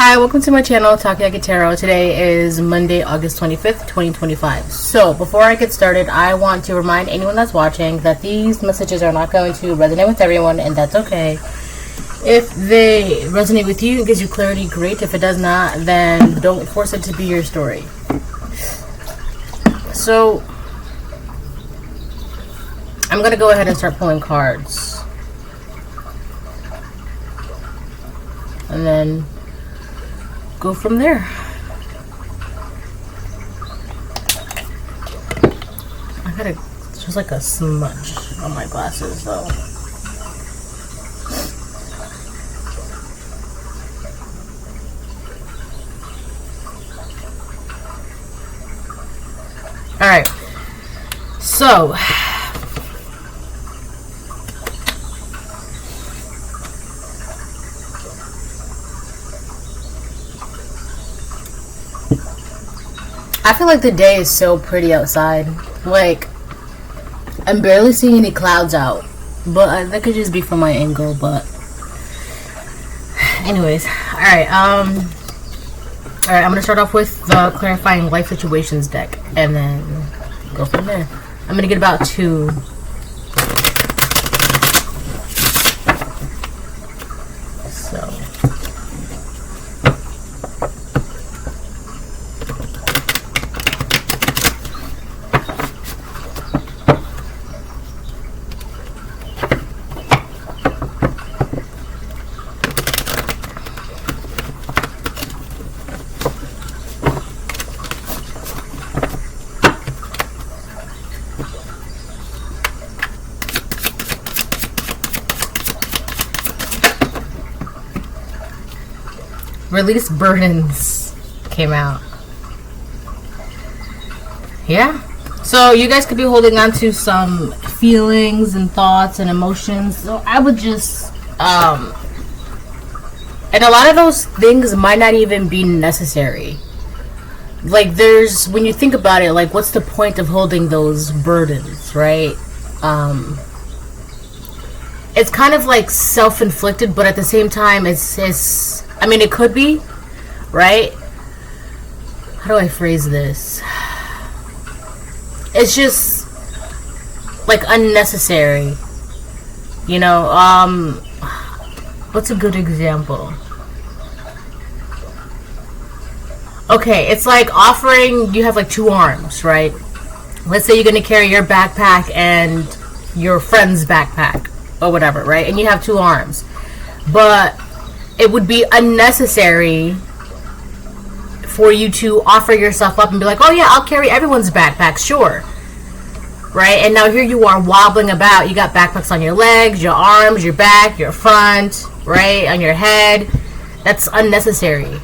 Hi, welcome to my channel, Takoyaki Tarot. Today is Monday, August 25th, 2025. So, before I get started, I want to remind anyone that's watching that these messages are not going to resonate with everyone, and that's okay. If they resonate with you, it gives you clarity, great. If it does not, then don't force it to be your story. So, I'm going to go ahead and start pulling cards. And then go from there. I gotta, it's just like a smudge on my glasses though. Alright, so I feel like the day is so pretty outside. Like, I'm barely seeing any clouds out, but that could just be from my angle. But anyways, alright, I'm gonna start off with the clarifying life situations deck and then go from there. I'm gonna get about 2. So release burdens came out. Yeah, so you guys could be holding on to some feelings and thoughts and emotions, so I would just and a lot of those things might not even be necessary. Like, there's, when you think about it, like, what's the point of holding those burdens, right? It's kind of like self-inflicted, but at the same time it's I mean, it could be, right? How do I phrase this? It's just like unnecessary, you know. What's a good example? Okay, it's like offering, you have like 2 arms, right? Let's say you're gonna carry your backpack and your friend's backpack or whatever, right? And you have 2 arms, but it would be unnecessary for you to offer yourself up and be like, oh yeah, I'll carry everyone's backpack, sure, right? And now here you are wobbling about. You got backpacks on your legs, your arms, your back, your front, right, on your head. That's unnecessary.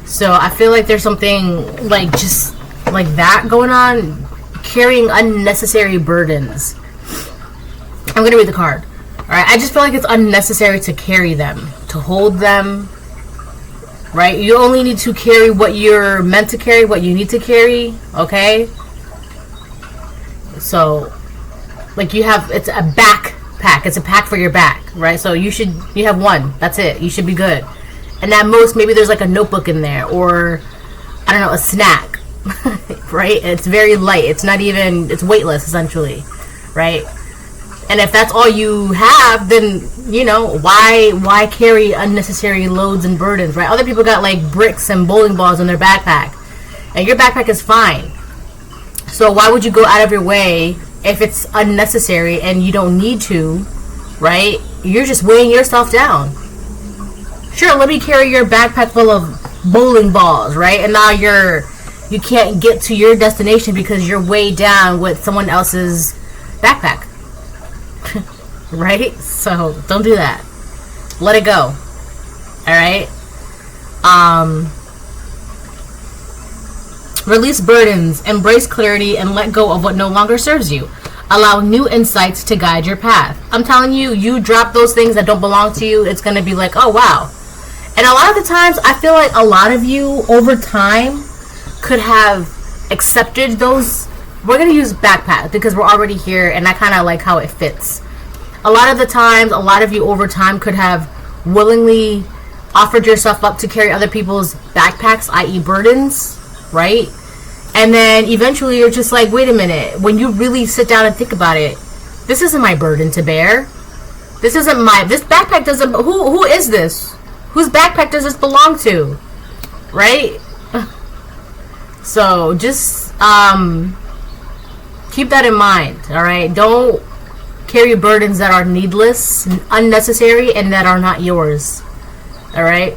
So I feel like there's something like just like that going on, carrying unnecessary burdens. I'm gonna read the card. Alright, I just feel like it's unnecessary to carry them, to hold them, right? You only need to carry what you're meant to carry, what you need to carry, okay? So, like, you have, it's a backpack, it's a pack for your back, right? So you have 1, that's it, you should be good. And at most, maybe there's like a notebook in there, or, I don't know, a snack, right? It's very light, it's not even, it's weightless, essentially, right? And if that's all you have, then, you know, why carry unnecessary loads and burdens, right? Other people got like bricks and bowling balls in their backpack, and your backpack is fine. So why would you go out of your way if it's unnecessary and you don't need to, right? You're just weighing yourself down. Sure, let me carry your backpack full of bowling balls, right? And now you can't get to your destination because you're weighed down with someone else's backpack. Right? So don't do that. Let it go. Alright? Release burdens, embrace clarity, and let go of what no longer serves you. Allow new insights to guide your path. I'm telling you, you drop those things that don't belong to you, it's gonna be like, oh wow. And a lot of the times, I feel like a lot of you over time could have accepted those. We're gonna use backpack because we're already here, and I kind of like how it fits. A lot of the times, a lot of you over time could have willingly offered yourself up to carry other people's backpacks, i.e. burdens, right? And then eventually you're just like, wait a minute, when you really sit down and think about it, this isn't my burden to bear. This backpack doesn't, who is this? Whose backpack does this belong to? Right? So just keep that in mind, alright? Don't carry burdens that are needless, unnecessary, and that are not yours. Alright?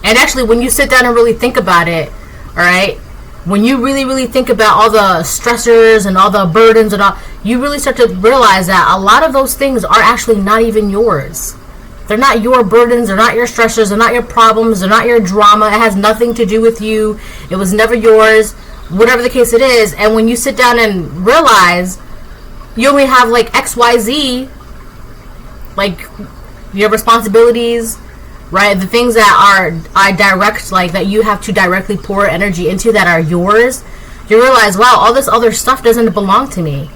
And actually, when you sit down and really think about it, alright, when you really think about all the stressors and all the burdens and all, you really start to realize that a lot of those things are actually not even yours. They're not your burdens, they're not your stressors, they're not your problems, they're not your drama. It has nothing to do with you. It was never yours, whatever the case it is. And when you sit down and realize you only have like XYZ, like your responsibilities, right? The things that are direct, like that you have to directly pour energy into that are yours, you realize, wow, all this other stuff doesn't belong to me.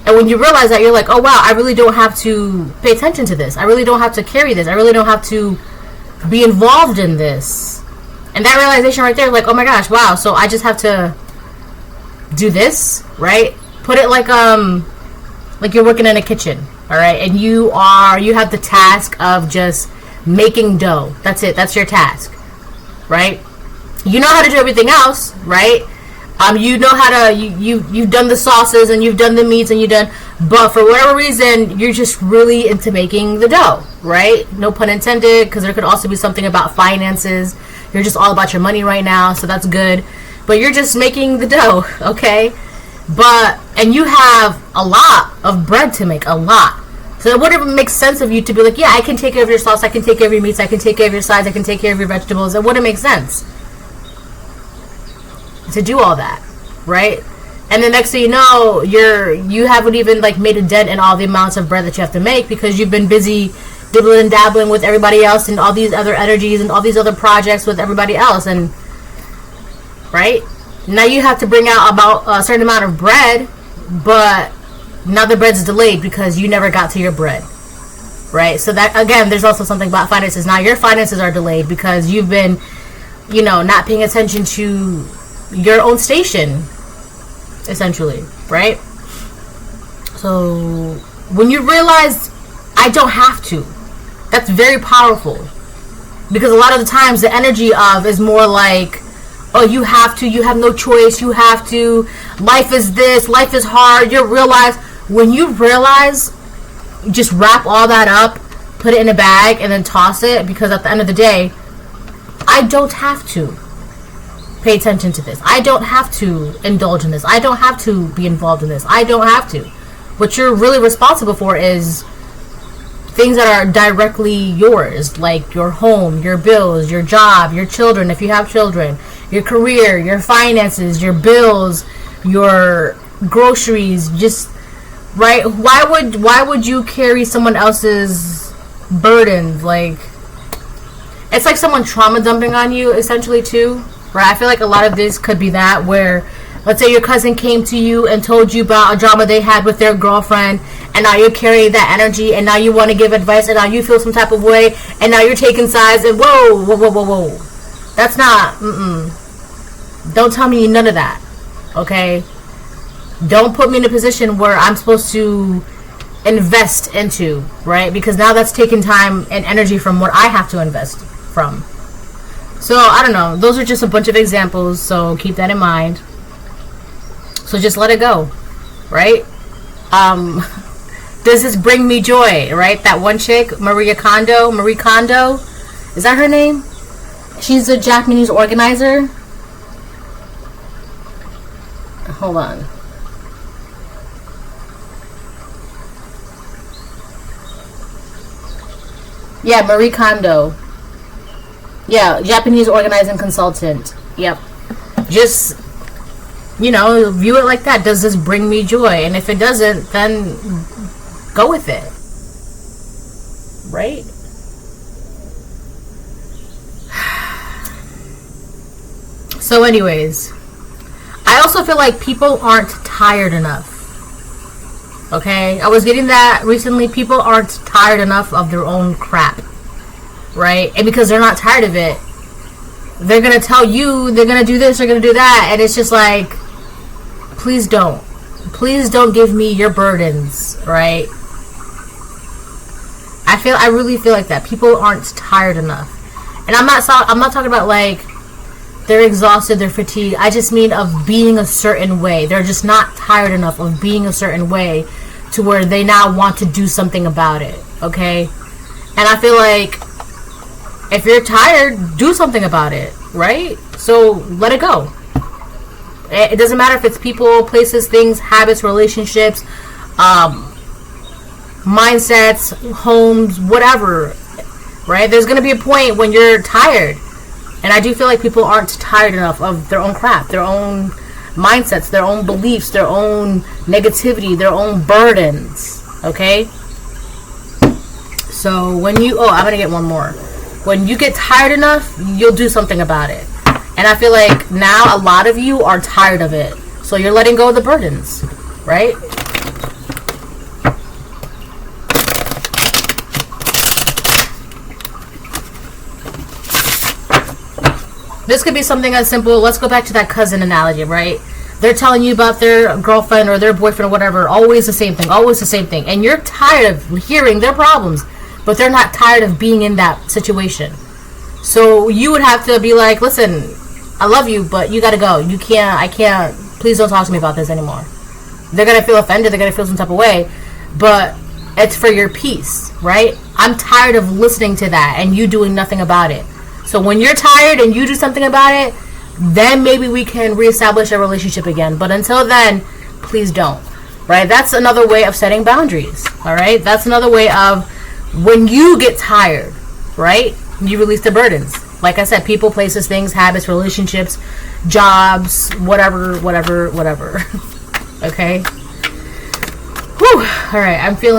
And when you realize that, you're like, oh wow, I really don't have to pay attention to this. I really don't have to carry this. I really don't have to be involved in this. And that realization right there, like, oh my gosh, wow, so I just have to do this, right? Put it like you're working in a kitchen, all right? And you have the task of just making dough. That's it. That's your task, right? You know how to do everything else, right? You know how to, you've done the sauces and you've done the meats and but for whatever reason, you're just really into making the dough, right? No pun intended, because there could also be something about finances. You're just all about your money right now, so that's good. But you're just making the dough, okay? And you have a lot of bread to make, a lot. So it wouldn't make sense of you to be like, yeah, I can take care of your sauce, I can take care of your meats, I can take care of your sides, I can take care of your vegetables. It wouldn't make sense to do all that, right? And the next thing you know, you haven't even like made a dent in all the amounts of bread that you have to make, because you've been busy dibbling and dabbling with everybody else and all these other energies and all these other projects with everybody else. And right now you have to bring out about a certain amount of bread, but now the bread's delayed because you never got to your bread, right? So that, again, there's also something about finances. Now your finances are delayed because you've been, not paying attention to your own station, essentially, right? So when you realize I don't have to, that's very powerful, because a lot of the times the energy of is more like, oh, you have to, you have no choice, you have to, life is this, life is hard. When you realize, just wrap all that up, put it in a bag, and then toss it, because at the end of the day, I don't have to pay attention to this. I don't have to indulge in this. I don't have to be involved in this. I don't have to. What you're really responsible for is things that are directly yours, like your home, your bills, your job, your children, if you have children, your career, your finances, your bills, your groceries, just, right? Why would you carry someone else's burdens? Like, it's like someone trauma dumping on you, essentially, too. Right? I feel like a lot of this could be that, where, let's say your cousin came to you and told you about a drama they had with their girlfriend, and now you're carrying that energy, and now you want to give advice, and now you feel some type of way, and now you're taking sides, and whoa. That's not, Don't tell me none of that, okay? Don't put me in a position where I'm supposed to invest into, right? Because now that's taking time and energy from what I have to invest from. So, I don't know. Those are just a bunch of examples, so keep that in mind. So just let it go, right? Does this bring me joy, right? That one chick, Marie Kondo, is that her name? She's a Japanese organizer. Hold on. Yeah, Marie Kondo. Yeah, Japanese organizing consultant. Yep. Just, view it like that. Does this bring me joy? And if it doesn't, then go with it. Right? So anyways, I also feel like people aren't tired enough. Okay? I was getting that recently. People aren't tired enough of their own crap. right? And because they're not tired of it, they're gonna tell you they're gonna do this, they're gonna do that, and it's just like, please don't give me your burdens, right? I really feel like that people aren't tired enough, and I'm not talking about like they're exhausted, they're fatigued. I just mean of being a certain way. They're just not tired enough of being a certain way to where they now want to do something about it, okay? And I feel like if you're tired, do something about it, right? So let it go. It doesn't matter if it's people, places, things, habits, relationships, mindsets, homes, whatever, right? There's going to be a point when you're tired. And I do feel like people aren't tired enough of their own crap, their own mindsets, their own beliefs, their own negativity, their own burdens, okay? So when you, I'm going to get one more. When you get tired enough, you'll do something about it. And I feel like now a lot of you are tired of it. So you're letting go of the burdens, right? This could be something as simple. Let's go back to that cousin analogy, right? They're telling you about their girlfriend or their boyfriend or whatever. Always the same thing. Always the same thing. And you're tired of hearing their problems. But they're not tired of being in that situation. So you would have to be like, listen, I love you, but you gotta go. I can't, please don't talk to me about this anymore. They're gonna feel offended. They're gonna feel some type of way. But it's for your peace, right? I'm tired of listening to that and you doing nothing about it. So when you're tired and you do something about it, then maybe we can reestablish a relationship again. But until then, please don't, right? That's another way of setting boundaries, all right? That's another way of when you get tired, right? You release the burdens. Like I said, people, places, things, habits, relationships, jobs, whatever. Okay? Whew. All right, I feel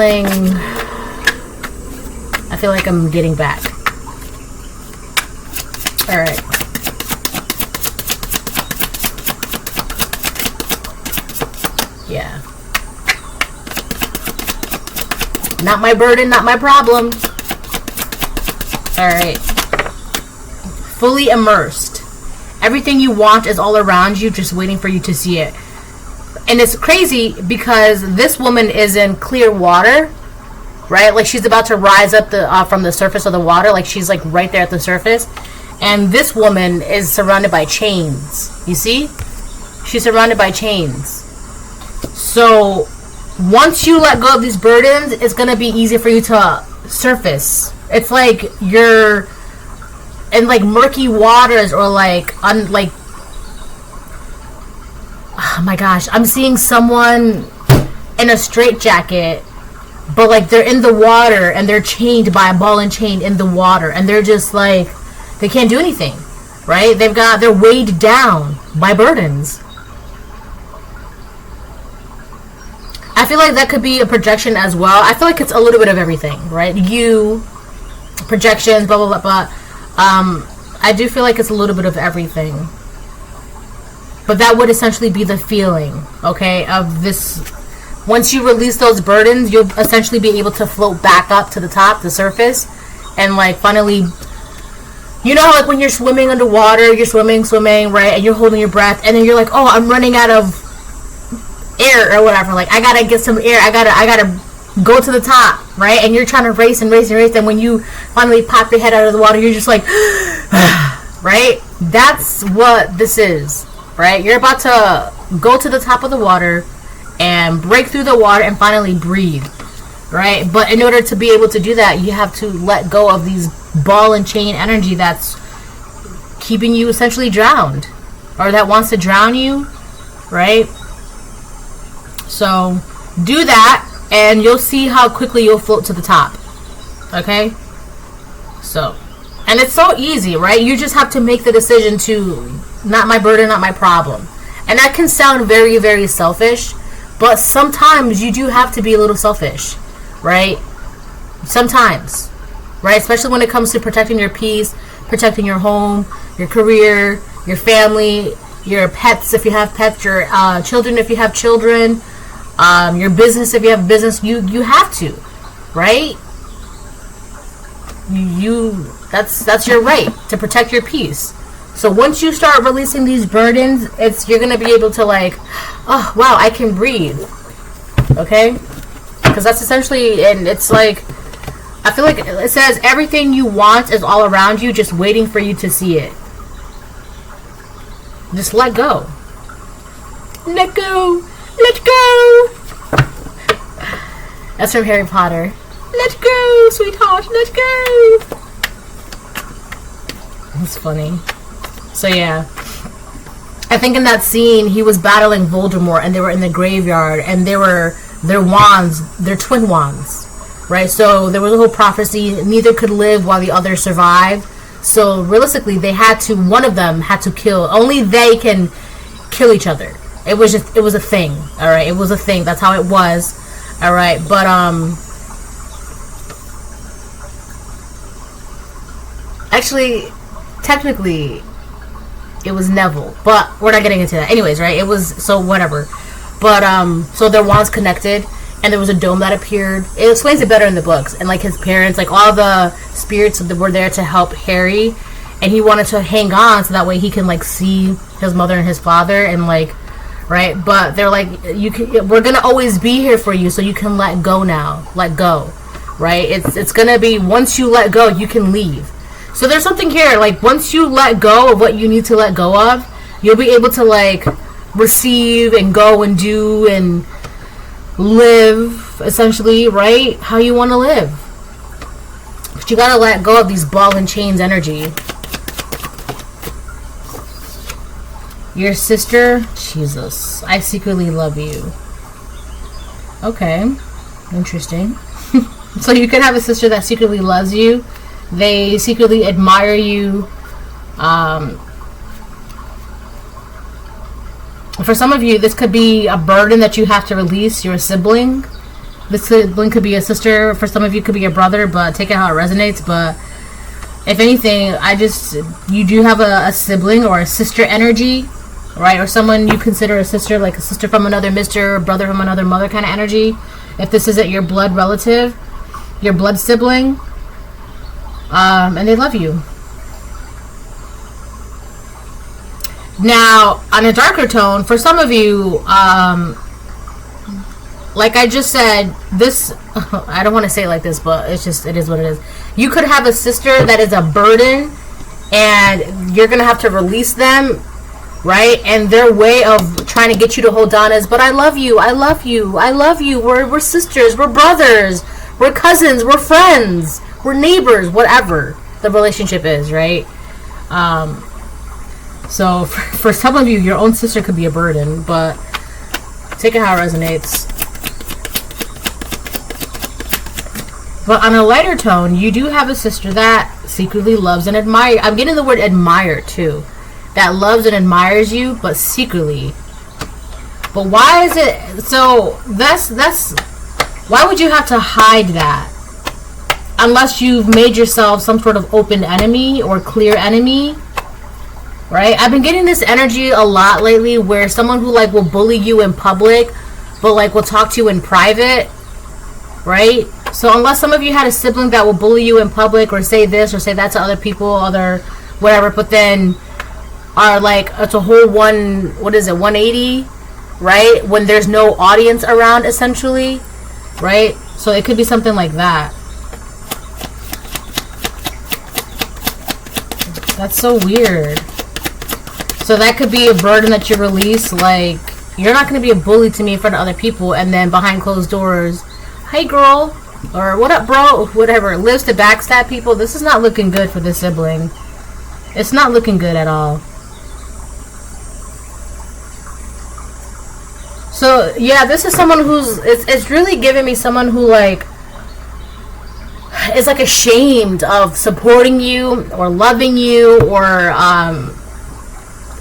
like I'm getting back. All right. Yeah. Not my burden, not my problem. All right. Fully immersed. Everything you want is all around you, just waiting for you to see it. And it's crazy because this woman is in clear water, right? Like she's about to rise up from the surface of the water. Like she's like right there at the surface. And this woman is surrounded by chains. You see? She's surrounded by chains. So once you let go of these burdens, it's going to be easy for you to surface. It's like you're in like murky waters or like oh my gosh, I'm seeing someone in a straitjacket, but like they're in the water and they're chained by a ball and chain in the water, and they're just like, they can't do anything, right? They're weighed down by burdens. I feel like that could be a projection as well. I feel like it's a little bit of everything, right? Projections, blah blah blah blah. I do feel like it's a little bit of everything. But that would essentially be the feeling, okay, of this. Once you release those burdens, you'll essentially be able to float back up to the top, the surface, and like finally, you know how like when you're swimming underwater, you're swimming, right, and you're holding your breath, and then you're like, oh, I'm running out of air or whatever, like I gotta get some air, I gotta go to the top, right? And you're trying to race, and when you finally pop your head out of the water, you're just like right? That's what this is, right? You're about to go to the top of the water and break through the water and finally breathe, right? But in order to be able to do that, you have to let go of these ball and chain energy that's keeping you essentially drowned, or that wants to drown you, right? So do that and you'll see how quickly you'll float to the top. Okay? So, and it's so easy, right? You just have to make the decision to, not my burden, not my problem. And that can sound very, very selfish, but sometimes you do have to be a little selfish, right? Sometimes, right? Especially when it comes to protecting your peace, protecting your home, your career, your family, your pets if you have pets, your children if you have children, your business if you have business. You have to, right? That's your right to protect your peace. So once you start releasing these burdens, you're gonna be able to like, oh wow, I can breathe. Okay, because that's essentially, and it's like, I feel like it says everything you want is all around you, just waiting for you to see it. Just let go. Let go. Let go. That's from Harry Potter. Let go, sweetheart. Let go. That's funny. So yeah, I think in that scene he was battling Voldemort, and they were in the graveyard, and they were their wands, their twin wands, right? So there was a whole prophecy: neither could live while the other survived. So realistically, one of them had to kill. Only they can kill each other. It was a thing. All right, it was a thing. That's how it was. All right, but actually, technically, it was Neville, but we're not getting into that. Anyways, right? It was, so whatever. But so their wands connected, and there was a dome that appeared. It explains it better in the books. And like his parents, like all the spirits that were there to help Harry, and he wanted to hang on so that way he can like see his mother and his father, and like, right? But they're like, we're gonna always be here for you, so you can let go now. Let go, right? It's gonna be, once you let go, you can leave. So there's something here, like once you let go of what you need to let go of, you'll be able to like receive and go and do and live, essentially, right? How you want to live. But you gotta let go of these ball and chains energy. Your sister, Jesus, I secretly love you. Okay, interesting. So you could have a sister that secretly loves you. They secretly admire you. For some of you, this could be a burden that you have to release. You're a sibling. This sibling could be a sister. For some of you, it could be a brother, but take it how it resonates. But if anything, you do have a sibling or a sister energy, right? Or someone you consider a sister, like a sister from another mister, or brother from another mother kind of energy. If this isn't your blood relative, your blood sibling, and they love you. Now, on a darker tone, for some of you, like I just said, this, I don't want to say it like this, but it is what it is. You could have a sister that is a burden, and you're going to have to release them, right? And their way of trying to get you to hold on is, but I love you, I love you, I love you, we're sisters, we're brothers, we're cousins, we're friends, we're neighbors, whatever the relationship is, right? So for some of you, your own sister could be a burden, but take it how it resonates. But on a lighter tone, you do have a sister that secretly loves and admires. I'm getting the word admire too. That loves and admires you, but secretly. But why is it so? That's why would you have to hide that? Unless you've made yourself some sort of open enemy or clear enemy, right? I've been getting this energy a lot lately, where someone who like will bully you in public, but like will talk to you in private, right? So unless some of you had a sibling that will bully you in public, or say this or say that to other people, other whatever, but then are like, it's a whole 180, right? When there's no audience around, essentially, right? So it could be something like that. That's so weird. So that could be a burden that you release, like, you're not going to be a bully to me in front of other people, and then behind closed doors, hey girl, or what up bro, whatever, lives to backstab people. This is not looking good for this sibling. It's not looking good at all. So yeah, this is someone who's, it's really giving me someone who like is like ashamed of supporting you or loving you or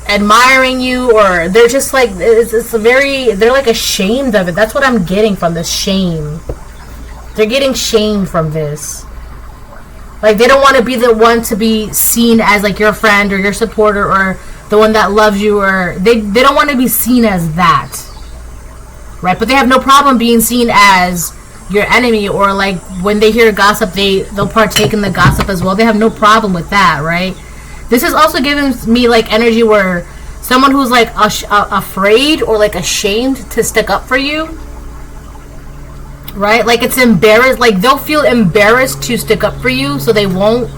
admiring you, or they're just like, they're like ashamed of it. That's what I'm getting from this, shame. They're getting shamed from this. Like, they don't want to be the one to be seen as like your friend or your supporter or the one that loves you, or they don't want to be seen as that, right? But they have no problem being seen as your enemy, or like when they hear gossip, they'll partake in the gossip as well. They have no problem with that, right? This is also giving me like energy where someone who's like afraid or like ashamed to stick up for you, right? Like it's embarrassed, like they'll feel embarrassed to stick up for you, so they won't,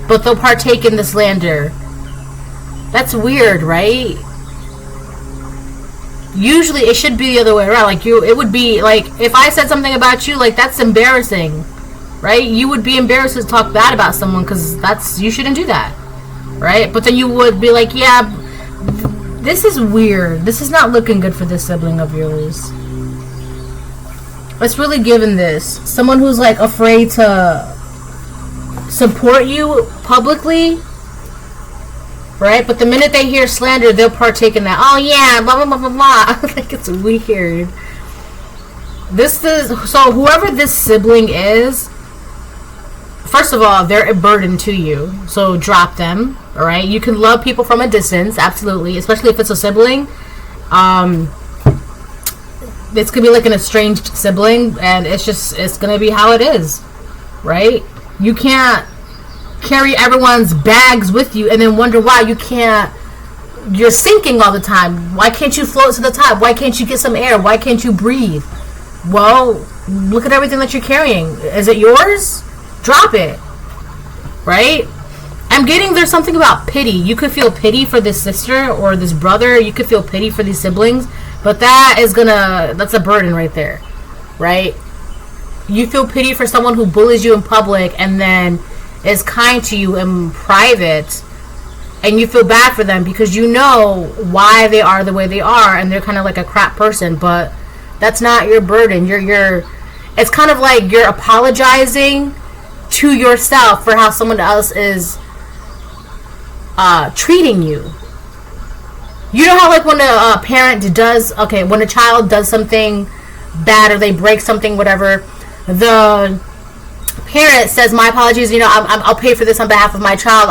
but they'll partake in the slander. That's weird, right? Usually it should be the other way around. Like it would be like if I said something about you, like that's embarrassing, right? You would be embarrassed to talk bad about someone because you shouldn't do that, right? But then you would be like, yeah, this is weird. This is not looking good for this sibling of yours. It's really giving this. Someone who's like afraid to support you publicly, right? But the minute they hear slander, they'll partake in that. Oh yeah, blah blah blah blah blah. Like it's weird. So whoever this sibling is, first of all, they're a burden to you. So drop them. All right. You can love people from a distance, absolutely, especially if it's a sibling. It's gonna be like an estranged sibling, and it's gonna be how it is, right? You can't carry everyone's bags with you and then wonder why you're sinking all the time. Why can't you float to the top? Why can't you get some air? Why can't you breathe? Well, look at everything that you're carrying. Is it yours? Drop it, right? I'm getting there's something about pity. You could feel pity for this sister or this brother. You could feel pity for these siblings, but that's a burden right there, right? You feel pity for someone who bullies you in public and then is kind to you in private, and you feel bad for them because you know why they are the way they are, and they're kind of like a crap person, but that's not your burden. It's kind of like you're apologizing to yourself for how someone else is treating you. You know how like when a parent when a child does something bad or they break something, whatever, the parent says, my apologies, I'll pay for this on behalf of my child.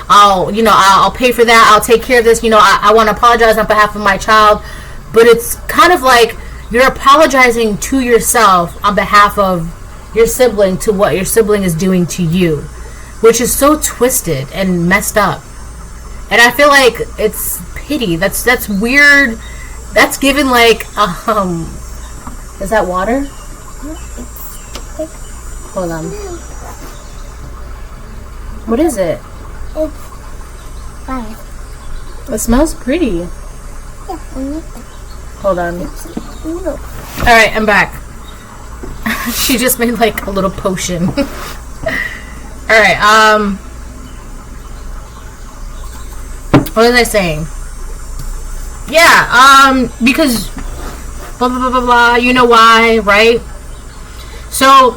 I'll pay for that. I'll take care of this. I want to apologize on behalf of my child. But it's kind of like you're apologizing to yourself on behalf of your sibling to what your sibling is doing to you, which is so twisted and messed up. And I feel like it's pity. That's weird. That's given like is that water? Hold on. What is it? It's fire. It smells pretty. Yeah, hold on. Alright, I'm back. She just made like a little potion. Alright, what was I saying? Yeah, because blah blah blah blah blah, you know why, right? So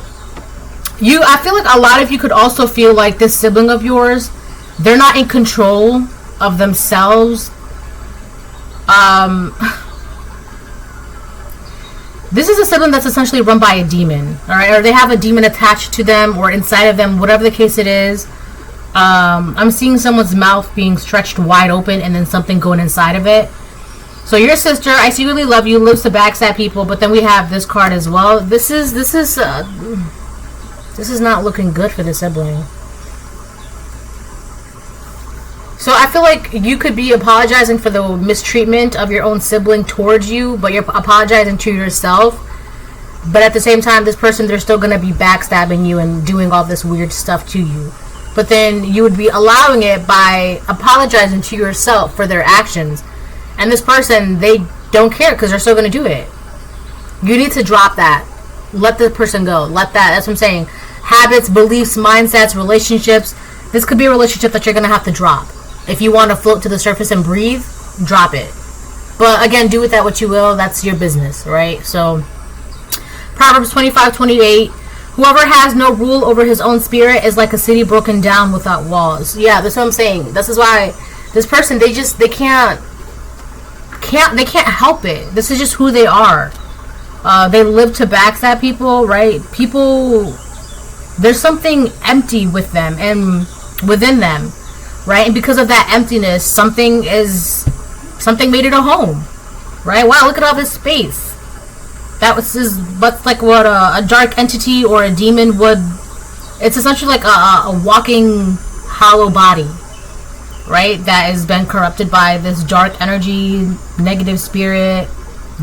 I feel like a lot of you could also feel like this sibling of yours, they're not in control of themselves. This is a sibling that's essentially run by a demon, alright? Or they have a demon attached to them or inside of them, whatever the case it is. I'm seeing someone's mouth being stretched wide open and then something going inside of it. So your sister, I secretly love you, lives to backstab people, but then we have this card as well. This is not looking good for the sibling. So I feel like you could be apologizing for the mistreatment of your own sibling towards you, but you're apologizing to yourself. But at the same time, this person, they're still going to be backstabbing you and doing all this weird stuff to you. But then you would be allowing it by apologizing to yourself for their actions. And this person, they don't care because they're still going to do it. You need to drop that. Let the person go. That's what I'm saying. Habits, beliefs, mindsets, relationships. This could be a relationship that you're going to have to drop. If you want to float to the surface and breathe, drop it. But again, do with that what you will. That's your business, right? So, Proverbs 25:28. Whoever has no rule over his own spirit is like a city broken down without walls. Yeah, that's what I'm saying. This is why this person, they can't help it. This is just who they are. They live to backstab people, right? People, there's something empty with them and within them, right? And because of that emptiness, something made it a home, right? Wow, look at all this space. That was what's like what a dark entity or a demon would. It's essentially like a walking hollow body, right? That has been corrupted by this dark energy, negative spirit,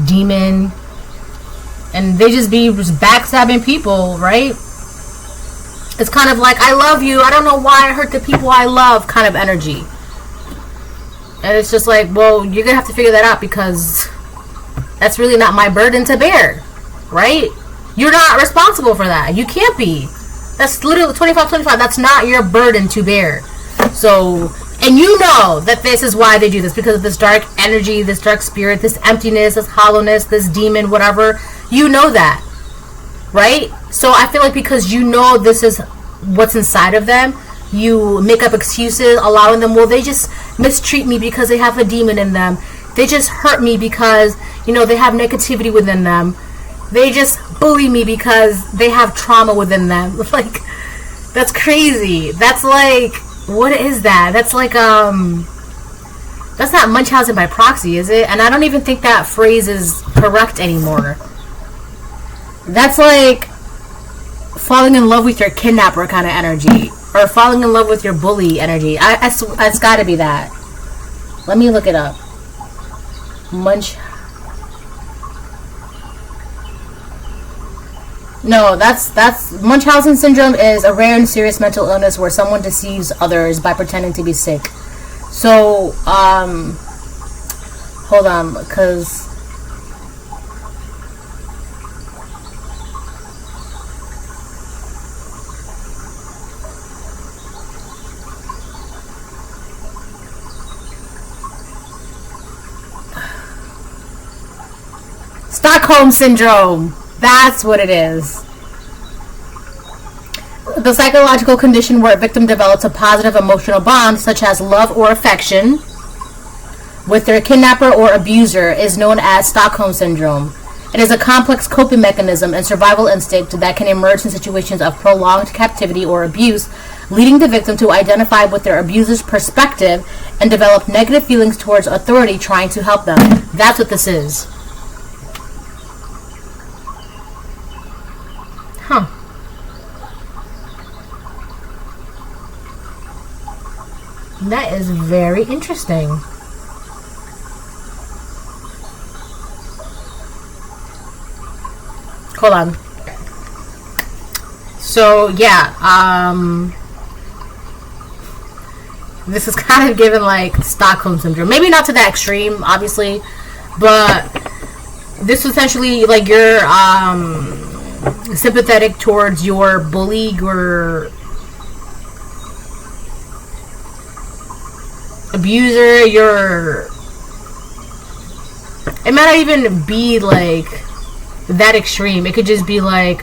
demon, and they just be backstabbing people, right? It's kind of like, I love you, I don't know why I hurt the people I love kind of energy. And it's just like, well, you're gonna have to figure that out, because that's really not my burden to bear, right? You're not responsible for that. You can't be. That's literally 25-25. That's not your burden to bear. So, and you know that this is why they do this, because of this dark energy, this dark spirit, this emptiness, this hollowness, this demon, whatever. You know that, right? So I feel like because you know this is what's inside of them, you make up excuses, allowing them, well, they just mistreat me because they have a demon in them. They just hurt me because, you know, they have negativity within them. They just bully me because they have trauma within them. Like, that's crazy. That's like, what is that? That's like, that's not Munchausen by proxy, is it? And I don't even think that phrase is correct anymore. That's like falling in love with your kidnapper kind of energy, or falling in love with your bully energy. It's got to be that. Let me look it up. No, that's Munchausen syndrome is a rare and serious mental illness where someone deceives others by pretending to be sick. So, hold on, because Stockholm syndrome. That's what it is. The psychological condition where a victim develops a positive emotional bond, such as love or affection, with their kidnapper or abuser, is known as Stockholm syndrome. It is a complex coping mechanism and survival instinct that can emerge in situations of prolonged captivity or abuse, leading the victim to identify with their abuser's perspective and develop negative feelings towards authority trying to help them. That's what this is. Huh. That is very interesting. Hold on. So, yeah, this is kind of given like Stockholm syndrome. Maybe not to that extreme, obviously, but this is essentially like you're sympathetic towards your bully, your abuser, it might not even be like that extreme. It could just be like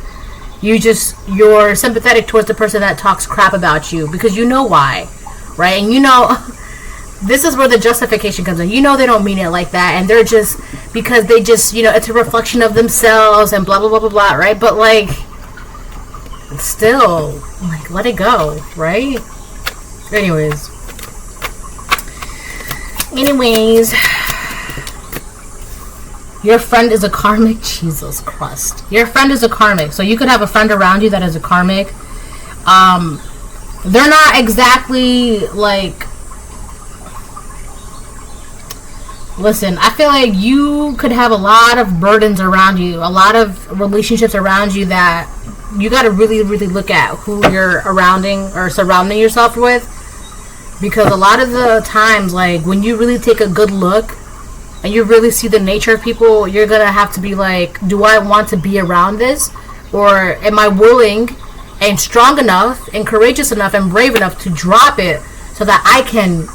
you're sympathetic towards the person that talks crap about you because you know why, right? And you know this is where the justification comes in. You know they don't mean it like that, and they're just because they just, you know, it's a reflection of themselves and blah blah blah blah blah, right? But like still, like, let it go, right? Anyways, your friend is a karmic. Jesus Christ. Your friend is a karmic. So you could have a friend around you that is a karmic. They're not exactly like... Listen, I feel like you could have a lot of burdens around you, a lot of relationships around you that you got to really, really look at who you're surrounding yourself with. Because a lot of the times, like, when you really take a good look and you really see the nature of people, you're going to have to be like, do I want to be around this? Or am I willing and strong enough and courageous enough and brave enough to drop it so that I can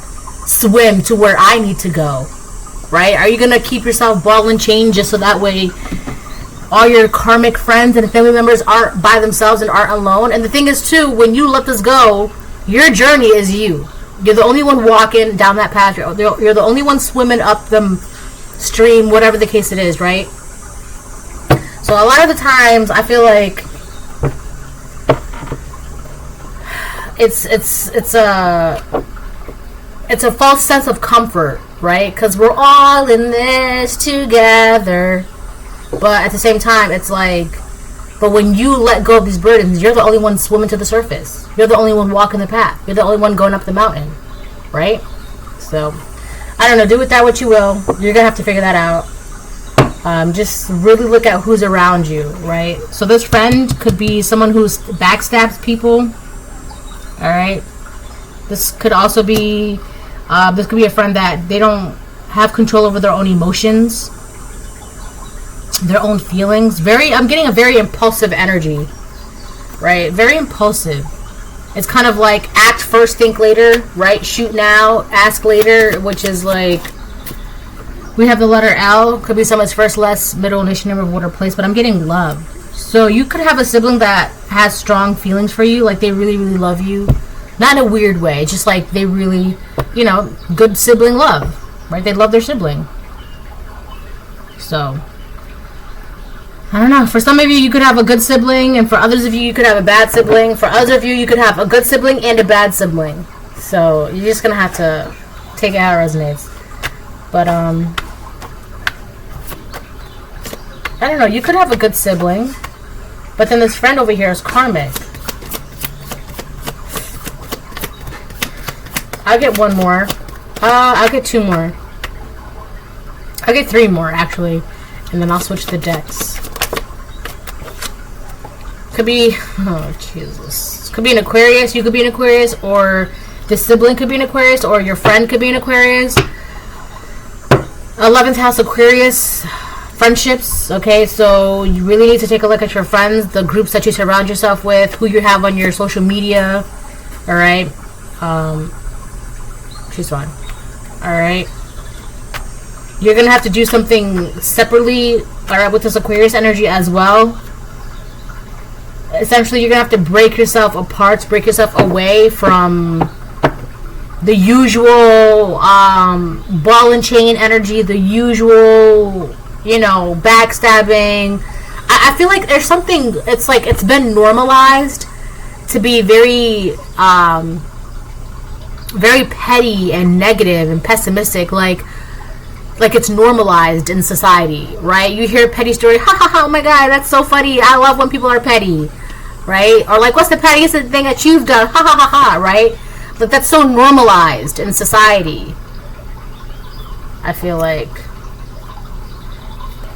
swim to where I need to go? Right? Are you going to keep yourself ball and chain just so that way all your karmic friends and family members aren't by themselves and aren't alone? And the thing is, too, when you let this go, your journey is you. You're the only one walking down that path. You're the only one swimming up the stream, whatever the case it is, right? So a lot of the times, I feel like it's a false sense of comfort, right? Because we're all in this together. But at the same time, it's like, but when you let go of these burdens, you're the only one swimming to the surface. You're the only one walking the path. You're the only one going up the mountain, right? So, I don't know. Do with that what you will. You're gonna have to figure that out. Just really look at who's around you, right? So this friend could be someone who's backstabs people. All right. This could also be, this could be a friend that they don't have control over their own emotions, their own feelings. I'm getting a very impulsive energy, right? Very impulsive. It's kind of like act first, think later, right? Shoot now, ask later, which is like, we have the letter L. Could be someone's first, last, middle, initial, number, order, place, but I'm getting love. So you could have a sibling that has strong feelings for you, like they really, really love you. Not in a weird way, just like they really, you know, good sibling love, right? They love their sibling. So, I don't know. For some of you, you could have a good sibling, and for others of you, you could have a bad sibling. For others of you, you could have a good sibling and a bad sibling. So, you're just going to have to take it how it resonates. But, I don't know. You could have a good sibling, but then this friend over here is karmic. I'll get one more. I'll get two more. I'll get three more, actually. And then I'll switch the decks. Could be... Oh, Jesus. Could be an Aquarius. You could be an Aquarius. Or the sibling could be an Aquarius. Or your friend could be an Aquarius. 11th house Aquarius. Friendships. Okay, so you really need to take a look at your friends. The groups that you surround yourself with. Who you have on your social media. Alright. She's fine. Alright. You're going to have to do something separately, alright, with this Aquarius energy as well. Essentially, you're going to have to break yourself apart, break yourself away from the usual ball and chain energy, the usual, you know, backstabbing. I feel like there's something, it's like it's been normalized to be very, very petty and negative and pessimistic, like it's normalized in society, right? You hear a petty story, ha ha ha, oh my god, that's so funny, I love when people are petty, right? Or like, what's the pettiest thing that you've done, ha ha ha ha, right? Like, that's so normalized in society, I feel like.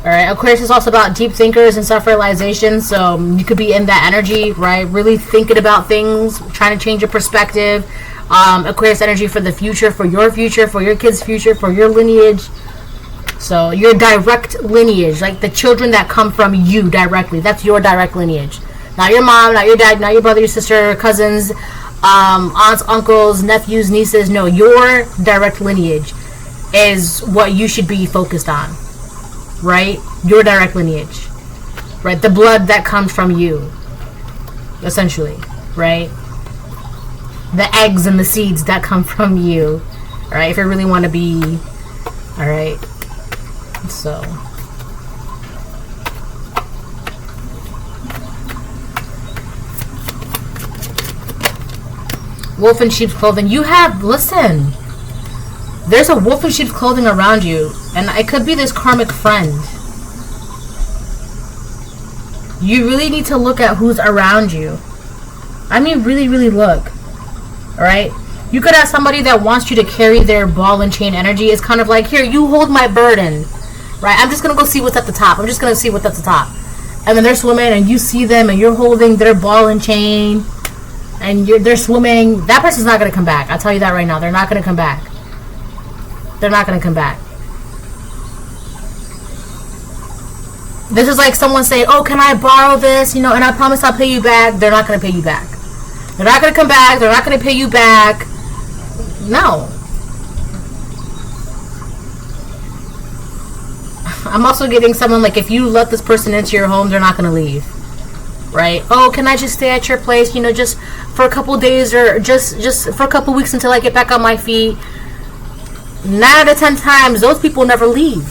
Alright, Aquarius is also about deep thinkers and self-realization, so you could be in that energy, right? Really thinking about things, trying to change your perspective. Aquarius energy for the future, for your kids' future, for your lineage. So your direct lineage, like the children that come from you directly, that's your direct lineage. Not your mom, not your dad, not your brother, your sister, cousins, aunts, uncles, nephews, nieces. No, your direct lineage is what you should be focused on, right? Your direct lineage, right? The blood that comes from you, essentially, right? The eggs and the seeds that come from you, alright, if you really want to be, alright, so, wolf in sheep's clothing. You have, listen, there's a wolf in sheep's clothing around you, and it could be this karmic friend. You really need to look at who's around you. I mean, really, really look. Alright? You could have somebody that wants you to carry their ball and chain energy. It's kind of like, here, you hold my burden. Right? I'm just going to go see what's at the top. I'm just going to see what's at the top. And then they're swimming, and you see them, and you're holding their ball and chain. And they're swimming. That person's not going to come back. I'll tell you that right now. They're not going to come back. They're not going to come back. This is like someone saying, oh, can I borrow this? You know, and I promise I'll pay you back. They're not going to pay you back. They're not going to come back. They're not going to pay you back. No. I'm also getting someone like, if you let this person into your home, they're not going to leave. Right? Oh, can I just stay at your place, you know, just for a couple days or just for a couple weeks until I get back on my feet? 9 out of 10 times, those people never leave.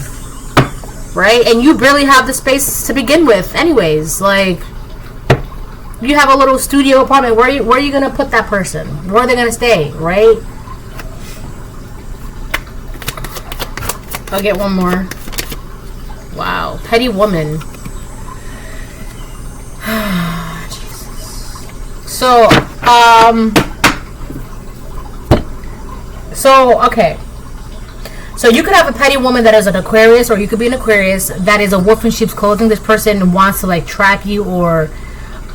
Right? And you barely have the space to begin with anyways. Like, you have a little studio apartment. Where are you going to put that person? Where are they going to stay? Right? I'll get one more. Wow. Petty woman. So, okay. So you could have a petty woman that is an Aquarius, or you could be an Aquarius that is a wolf in sheep's clothing. This person wants to like trap you, or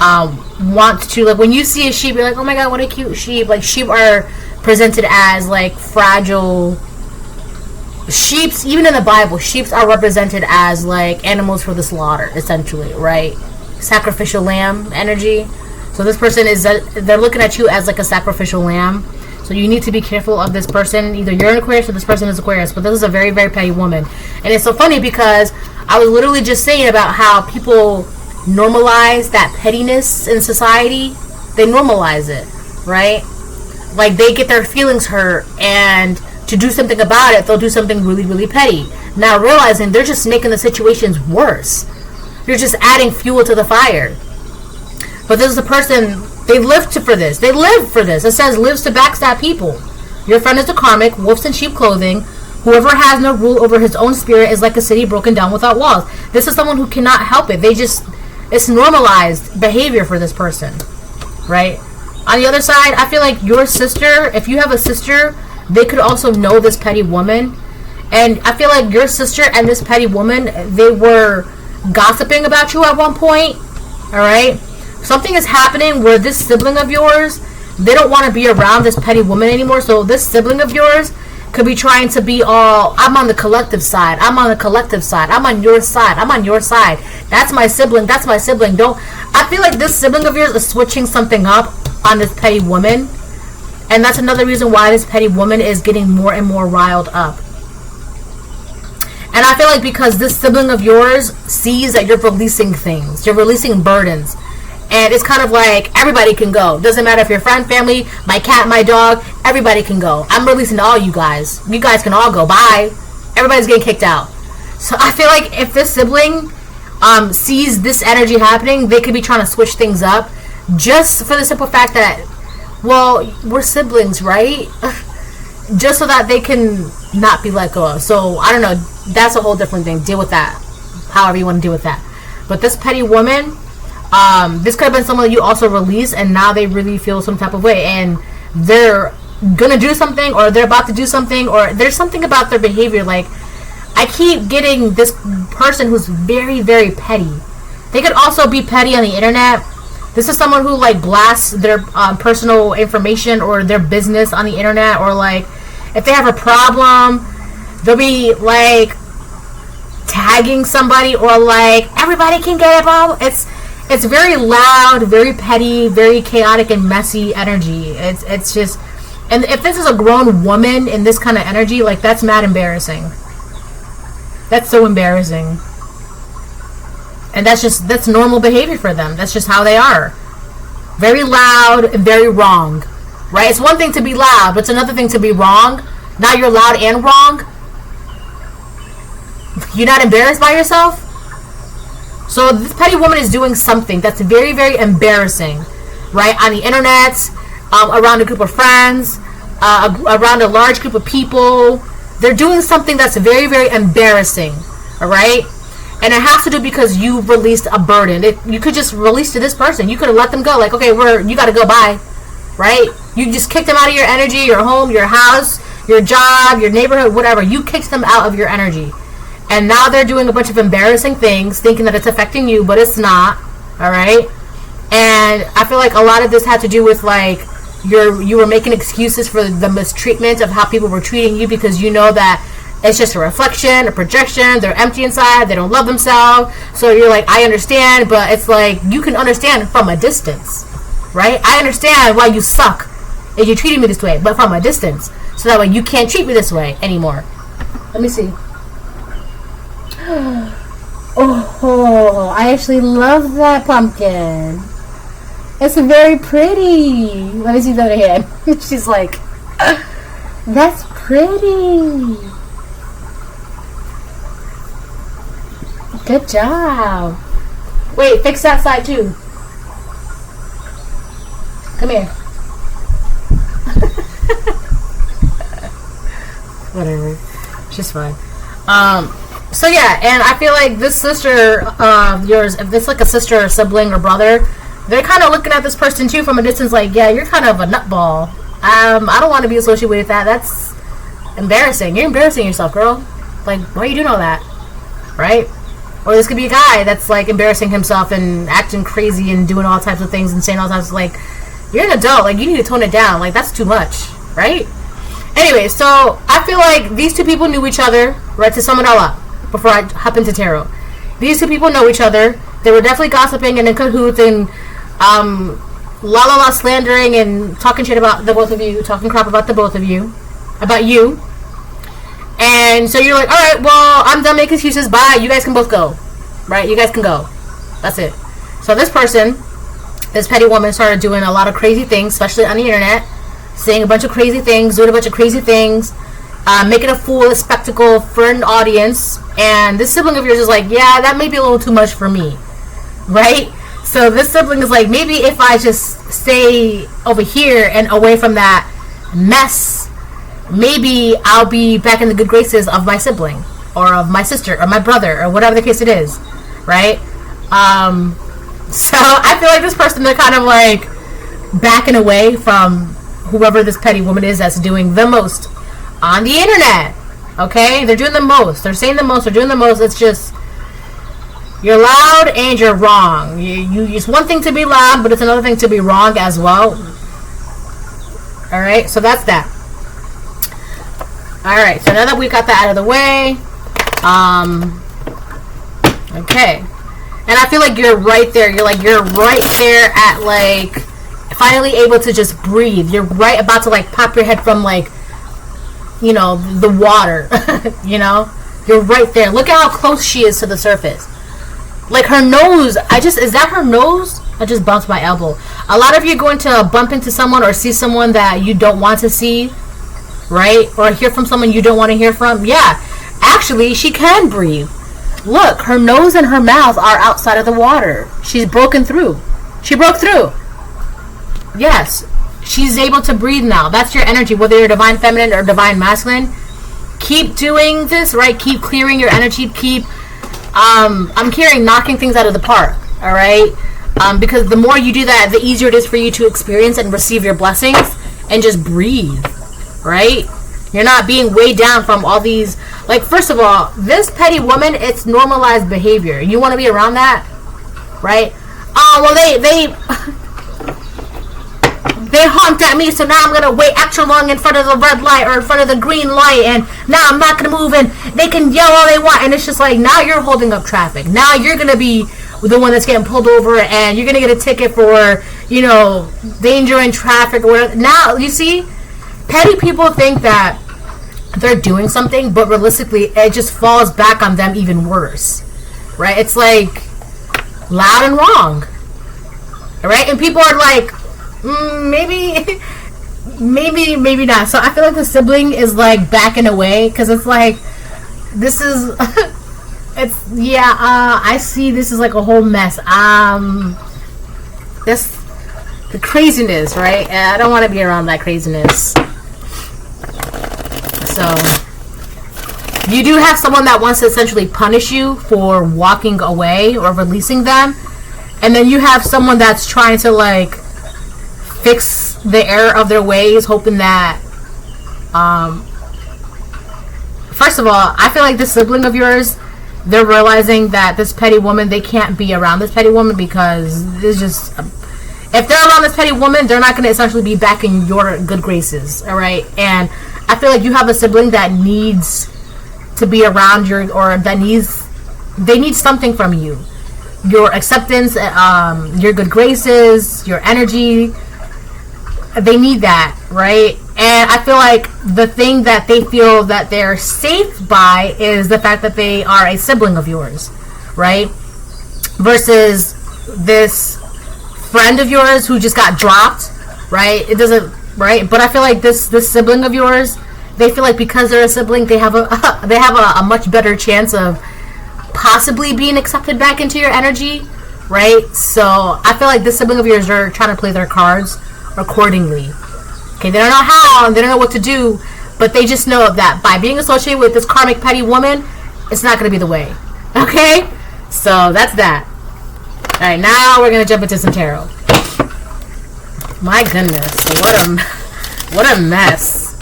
wants to, like, when you see a sheep, you're like, oh my god, what a cute sheep. Like, sheep are presented as like fragile. Sheeps, even in the Bible, sheeps are represented as like animals for the slaughter, essentially, right? Sacrificial lamb energy. So this person is, they're looking at you as like a sacrificial lamb. So you need to be careful of this person. Either you're an Aquarius or this person is Aquarius. But this is a very, very petty woman. And it's so funny because I was literally just saying about how people normalize that pettiness in society. They normalize it, right? Like, they get their feelings hurt, and to do something about it, they'll do something really, really petty. Now realizing they're just making the situations worse. You're just adding fuel to the fire. But this is a person, they live for this. They live for this. It says lives to backstab people. Your friend is a karmic, wolves in sheep clothing. Whoever has no rule over his own spirit is like a city broken down without walls. This is someone who cannot help it. It's normalized behavior for this person, right? On the other side, I feel like your sister, if you have a sister, they could also know this petty woman. And I feel like your sister and this petty woman, they were gossiping about you at one point, alright? Something is happening where this sibling of yours, they don't want to be around this petty woman anymore. So this sibling of yours could be trying to be all, I'm on the collective side. I'm on the collective side. I'm on your side. I'm on your side. That's my sibling. That's my sibling. I feel like this sibling of yours is switching something up on this petty woman. And that's another reason why this petty woman is getting more and more riled up. And I feel like because this sibling of yours sees that you're releasing things. You're releasing burdens. And it's kind of like, everybody can go. Doesn't matter if you're friend, family, my cat, my dog, everybody can go. I'm releasing to all you guys. You guys can all go. Bye. Everybody's getting kicked out. So I feel like if this sibling sees this energy happening, they could be trying to switch things up. Just for the simple fact that, well, we're siblings, right? Just so that they can not be let go of. So, I don't know. That's a whole different thing. Deal with that. However you want to deal with that. But this petty woman, this could have been someone you also released, and now they really feel some type of way, and they're gonna do something, or they're about to do something, or there's something about their behavior. Like, I keep getting this person who's very, very petty. They could also be petty on the internet. This is someone who like blasts their personal information or their business on the internet, or like if they have a problem, they'll be like tagging somebody, or like everybody can get involved. It's very loud, very petty, very chaotic and messy energy. It's just, and if this is a grown woman in this kind of energy, like, that's mad embarrassing. That's so embarrassing. And that's normal behavior for them. That's just how they are. Very loud and very wrong. Right? It's one thing to be loud, but it's another thing to be wrong. Now you're loud and wrong. You're not embarrassed by yourself? So this petty woman is doing something that's very, very embarrassing, right? On the internet, around a group of friends, around a large group of people. They're doing something that's very, very embarrassing, all right? And it has to do because you released a burden. You could just release to this person. You could have let them go. Like, okay, you got to go, bye, right? You just kicked them out of your energy, your home, your house, your job, your neighborhood, whatever. You kicked them out of your energy. And now they're doing a bunch of embarrassing things, thinking that it's affecting you, but it's not. All right? And I feel like a lot of this had to do with, like, you were making excuses for the mistreatment of how people were treating you, because you know that it's just a reflection, a projection. They're empty inside. They don't love themselves. So you're like, I understand, but it's like, you can understand from a distance, right? I understand why you suck if you're treating me this way, but from a distance. So that way you can't treat me this way anymore. Let me see. Oh, I actually love that pumpkin. It's very pretty. Let me see the other hand. She's like, that's pretty. Good job. Wait, fix that side too. Come here. Whatever. She's fine. So yeah, and I feel like this sister of yours, if it's like a sister or sibling or brother, they're kind of looking at this person too from a distance, like, yeah, you're kind of a nutball. I don't want to be associated with that. That's embarrassing. You're embarrassing yourself, girl. Like, why are you doing all that, right? Or this could be a guy that's like embarrassing himself and acting crazy and doing all types of things and saying all types of, like, you're an adult. Like, you need to tone it down. Like, that's too much, right? Anyway, so I feel like these two people knew each other, right? To sum it all up, before I hop into tarot, these two people know each other. They were definitely gossiping and in cahoots and slandering and talking shit about the both of you, talking crap about the both of you, about you. And so you're like, all right, well, I'm done making excuses. Bye. You guys can both go, right? You guys can go. That's it. So this person, this petty woman, started doing a lot of crazy things, especially on the internet, saying a bunch of crazy things, doing a bunch of crazy things, making a fool, a spectacle for an audience. And this sibling of yours is like, yeah, that may be a little too much for me, right? So this sibling is like, maybe if I just stay over here and away from that mess, maybe I'll be back in the good graces of my sibling or of my sister or my brother or whatever the case it is, right? So I feel like this person, they're kind of like backing away from whoever this petty woman is that's doing the most on the internet. Okay, they're doing the most, they're saying the most, they're doing the most. It's just, you're loud and you're wrong. It's one thing to be loud, but it's another thing to be wrong as well. Alright, so that's that. Alright, so now that we got that out of the way, okay. And I feel like you're right there. You're right there at, like, finally able to just breathe. You're right about to, like, pop your head from, like, you know, the water. You know? You're right there. Look at how close she is to the surface. Like, her nose, is that her nose? I just bumped my elbow. A lot of you are going to bump into someone or see someone that you don't want to see, right? Or hear from someone you don't want to hear from. Yeah, actually, she can breathe. Look, her nose and her mouth are outside of the water. She's broken through. She broke through. Yes, she's able to breathe now. That's your energy, whether you're divine feminine or divine masculine. Keep doing this, right? Keep clearing your energy. Keep, I'm hearing knocking things out of the park, all right? Because the more you do that, the easier it is for you to experience and receive your blessings and just breathe, right? You're not being weighed down from all these, like, first of all, this petty woman, it's normalized behavior. You want to be around that, right? Oh, well, they honked at me, so now I'm going to wait extra long in front of the red light or in front of the green light, and now I'm not going to move, and they can yell all they want, and it's just like, now you're holding up traffic. Now you're going to be the one that's getting pulled over, and you're going to get a ticket for, you know, danger in traffic or whatever. Now, you see, petty people think that they're doing something, but realistically, it just falls back on them even worse, right? It's like loud and wrong, right? And people are like, maybe not. So I feel like the sibling is like backing away because it's like, this is, it's, yeah, I see this is like a whole mess. This, the craziness, right? And I don't want to be around that craziness. So you do have someone that wants to essentially punish you for walking away or releasing them, and then you have someone that's trying to like fix the error of their ways, hoping that first of all, I feel like this sibling of yours, they're realizing that this petty woman, they can't be around this petty woman because it's just, if they're around this petty woman, they're not going to essentially be back in your good graces, all right? And I feel like you have a sibling that needs to be around your, or that needs, they need something from you. Your acceptance, your good graces, your energy. They need that, right? And I feel like the thing that they feel that they're safe by is the fact that they are a sibling of yours, right? Versus this friend of yours who just got dropped, right? It doesn't, right? But I feel like this sibling of yours, they feel like because they're a sibling, they have a much better chance of possibly being accepted back into your energy, right? So I feel like this sibling of yours are trying to play their cards accordingly. Okay, they don't know how, they don't know what to do, but they just know that by being associated with this karmic petty woman, it's not going to be the way. Okay? So that's that. Alright, now we're going to jump into some tarot. My goodness. What a mess.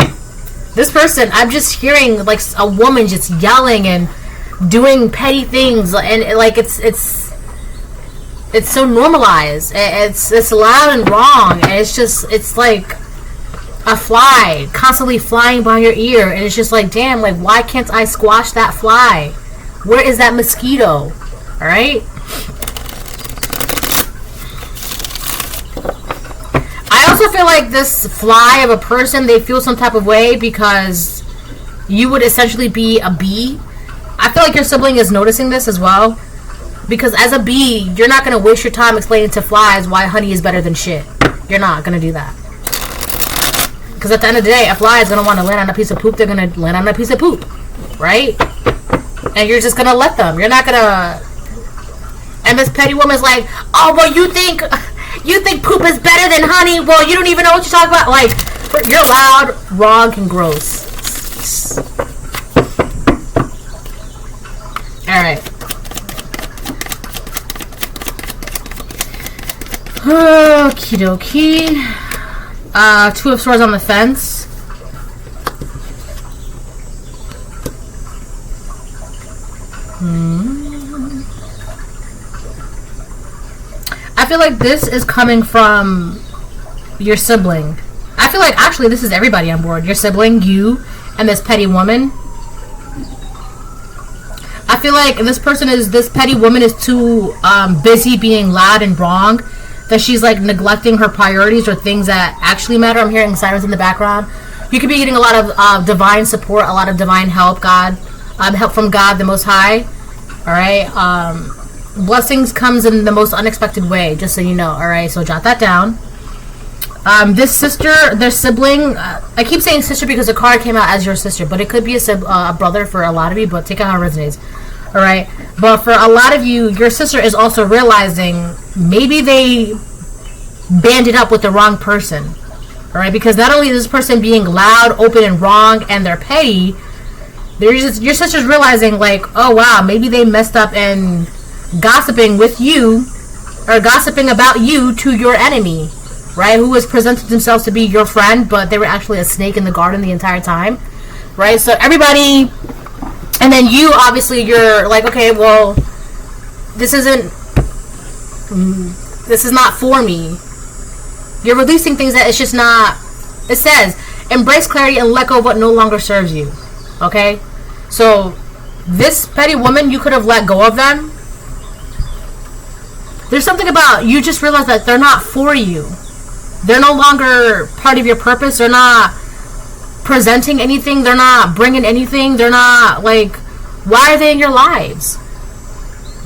This person, I'm just hearing like a woman just yelling and doing petty things, and like it's so normalized. It's loud and wrong, and it's like a fly constantly flying by your ear, and it's just like, damn, like why can't I squash that fly? Where is that mosquito? All right. I also feel like this fly of a person, they feel some type of way because you would essentially be a bee. I feel like your sibling is noticing this as well, because as a bee, you're not going to waste your time explaining to flies why honey is better than shit. You're not going to do that. Because at the end of the day, a fly is going to want to land on a piece of poop. They're going to land on a piece of poop. Right? And you're just going to let them. You're not going to... And this petty woman's like, oh, well, you think poop is better than honey? Well, you don't even know what you're talking about. Like, you're loud, wrong, and gross. Alright. Okie dokie. Two of Swords on the fence. I feel like this is coming from your sibling. I feel like actually this is everybody on board. Your sibling, you, and this petty woman. I feel like this petty woman is too busy being loud and wrong that she's like neglecting her priorities or things that actually matter. I'm hearing sirens in the background. You could be getting a lot of divine support, a lot of divine help, help from God, the Most High. All right. Blessings comes in the most unexpected way, just so you know. All right. So jot that down. This sister, their sibling, I keep saying sister because the card came out as your sister, but it could be a brother for a lot of you, but take out how it resonates. Alright? But for a lot of you, your sister is also realizing maybe they banded up with the wrong person. Alright? Because not only is this person being loud, open, and wrong, and they're petty, your sister's realizing, like, oh wow, maybe they messed up and gossiping with you, or gossiping about you to your enemy. Right? Who has presented themselves to be your friend, but they were actually a snake in the garden the entire time. Right? So everybody, and then you, obviously, you're like, okay, well, this is not for me. You're releasing things that it's just not. It says, embrace clarity and let go of what no longer serves you. Okay? So this petty woman, you could have let go of them. There's something about, you just realize that they're not for you. They're no longer part of your purpose. They're not presenting anything. They're not bringing anything. They're not, like, why are they in your lives?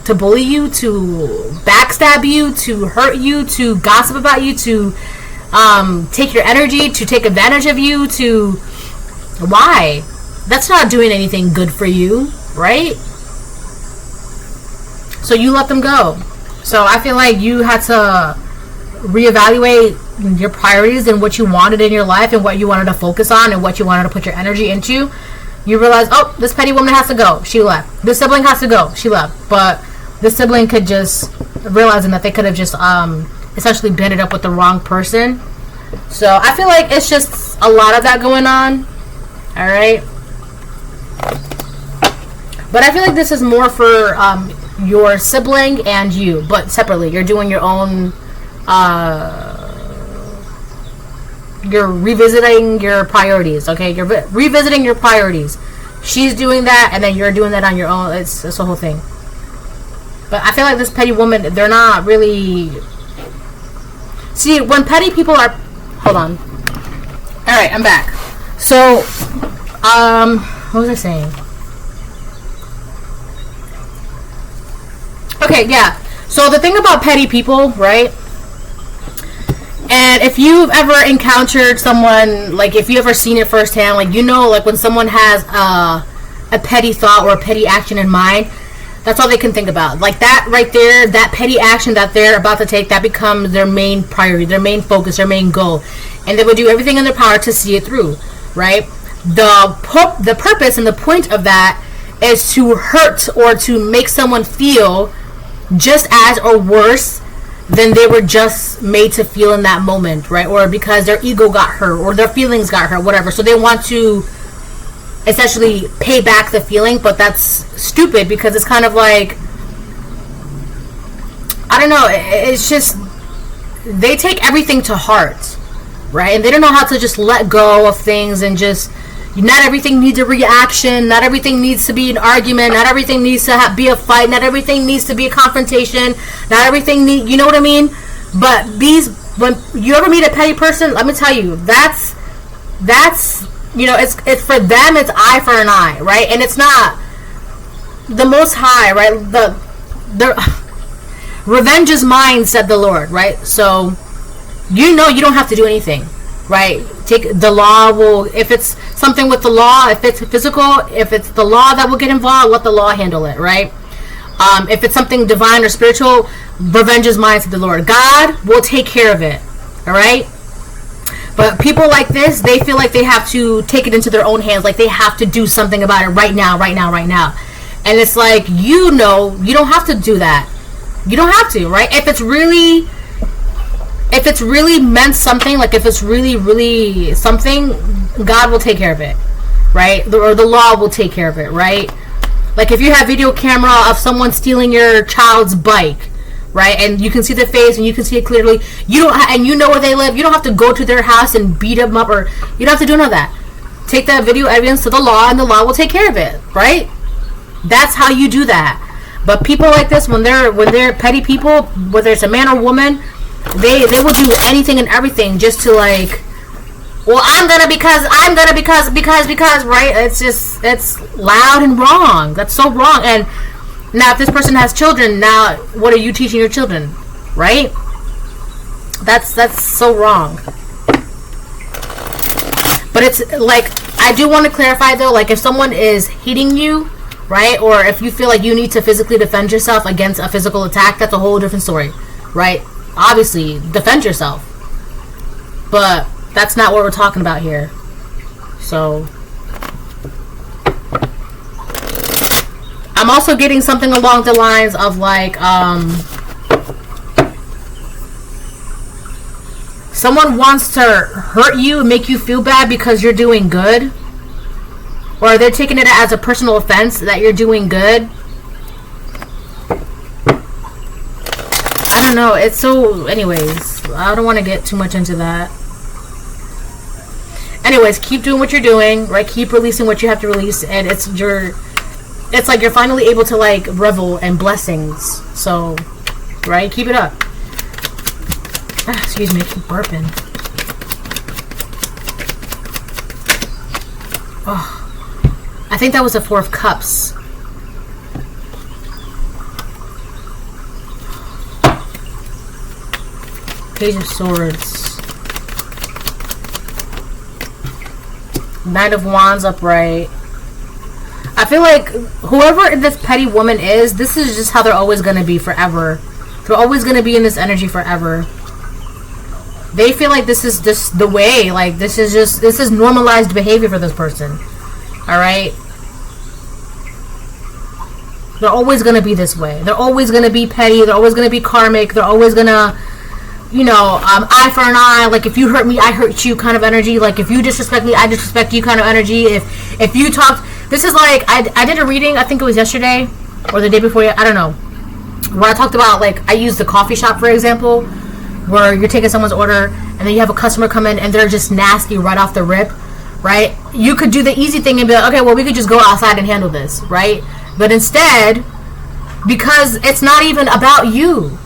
To bully you, to backstab you, to hurt you, to gossip about you, to take your energy, to take advantage of you, to... Why? That's not doing anything good for you, right? So you let them go. So I feel like you had to reevaluate your priorities and what you wanted in your life and what you wanted to focus on and what you wanted to put your energy into. You realize, oh, this petty woman has to go. She left. This sibling has to go. She left. But this sibling could just realizing that they could have just essentially banded up with the wrong person. So I feel like it's just a lot of that going on. All right. But I feel like this is more for your sibling and you, but separately. You're doing your own. You're revisiting your priorities, okay? You're revisiting your priorities. She's doing that, and then you're doing that on your own. It's a whole thing. But I feel like this petty woman, they're not really... See, when petty people are... Hold on. Alright, I'm back. So, what was I saying? Okay, yeah. So the thing about petty people, right? And if you've ever encountered someone, like if you ever seen it firsthand, like you know, like when someone has a petty thought or a petty action in mind, that's all they can think about. Like that right there, that petty action that they're about to take, that becomes their main priority, their main focus, their main goal. And they would do everything in their power to see it through, right? The purpose and the point of that is to hurt or to make someone feel just as or worse than they were just made to feel in that moment, right? Or because their ego got hurt or their feelings got hurt, whatever. So they want to essentially pay back the feeling, but that's stupid because it's kind of like, I don't know, it's just, they take everything to heart, right? And they don't know how to just let go of things and just, not everything needs a reaction, not everything needs to be an argument, not everything needs to be a fight, not everything needs to be a confrontation, not everything you know what I mean? But when you ever meet a petty person, let me tell you, that's you know, it's for them, it's eye for an eye, right? And it's not the Most High, right? The revenge is mine, said the Lord, right? So you know you don't have to do anything, right? Take the law will, if it's something with the law, if it's physical, if it's the law that will get involved, let the law handle it, right? If it's something divine or spiritual, revenge is mine, said the Lord. God will take care of it, all right? But people like this, they feel like they have to take it into their own hands, like they have to do something about it right now. And it's like, you know, you don't have to do that. You don't have to, right? If it's really meant something, like if it's really something, God will take care of it, right? Or the law will take care of it, right? Like if you have video camera of someone stealing your child's bike, right, and you can see the face and you can see it clearly, and you know where they live, you don't have to go to their house and beat them up, or you don't have to do none of that. Take that video evidence to the law and the law will take care of it, right? That's how you do that. But people like this, when they're petty people, whether it's a man or woman, they will do anything and everything just to, like, well, I'm gonna because right? It's loud and wrong. That's so wrong. And now if this person has children, now what are you teaching your children, right? That's so wrong. But it's like, I do want to clarify though, like if someone is hitting you, right, or if you feel like you need to physically defend yourself against a physical attack, that's a whole different story, right? Obviously, defend yourself. But that's not what we're talking about here. So I'm also getting something along the lines of like, someone wants to hurt you and make you feel bad because you're doing good, or they're taking it as a personal offense that you're doing good. I don't know. It's so, anyways, I don't want to get too much into that. Anyways, keep doing what you're doing, right? Keep releasing what you have to release, and it's like you're finally able to like revel in blessings. So, right? Keep it up. Excuse me, I keep burping. Oh, I think that was the Four of Cups. Page of Swords. Knight of Wands upright. I feel like whoever this petty woman is, this is just how they're always going to be forever. They're always going to be in this energy forever. They feel like this is just the way. Like this is normalized behavior for this person. Alright? They're always going to be this way. They're always going to be petty. They're always going to be karmic. They're always going to, you know, eye for an eye, like if you hurt me, I hurt you kind of energy. Like if you disrespect me, I disrespect you kind of energy. If you talked, this is like, I did a reading, I think it was yesterday or the day before, I don't know, where I talked about, like, I used the coffee shop for example, where you're taking someone's order and then you have a customer come in and they're just nasty right off the rip, right? You could do the easy thing and be like, okay, well, we could just go outside and handle this, right? But instead, because it's not even about you,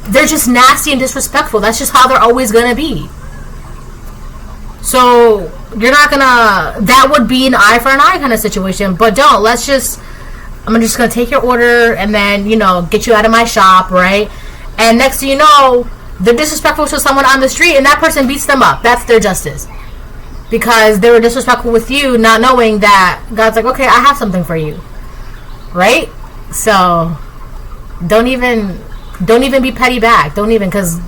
they're just nasty and disrespectful. That's just how they're always gonna be. So you're not gonna, that would be an eye for an eye kind of situation. But don't, let's just, I'm just gonna take your order and then, you know, get you out of my shop, right? And next thing you know, they're disrespectful to someone on the street and that person beats them up. That's their justice, because they were disrespectful with you, not knowing that God's like, okay, I have something for you, right? So don't even be petty back. Don't even, because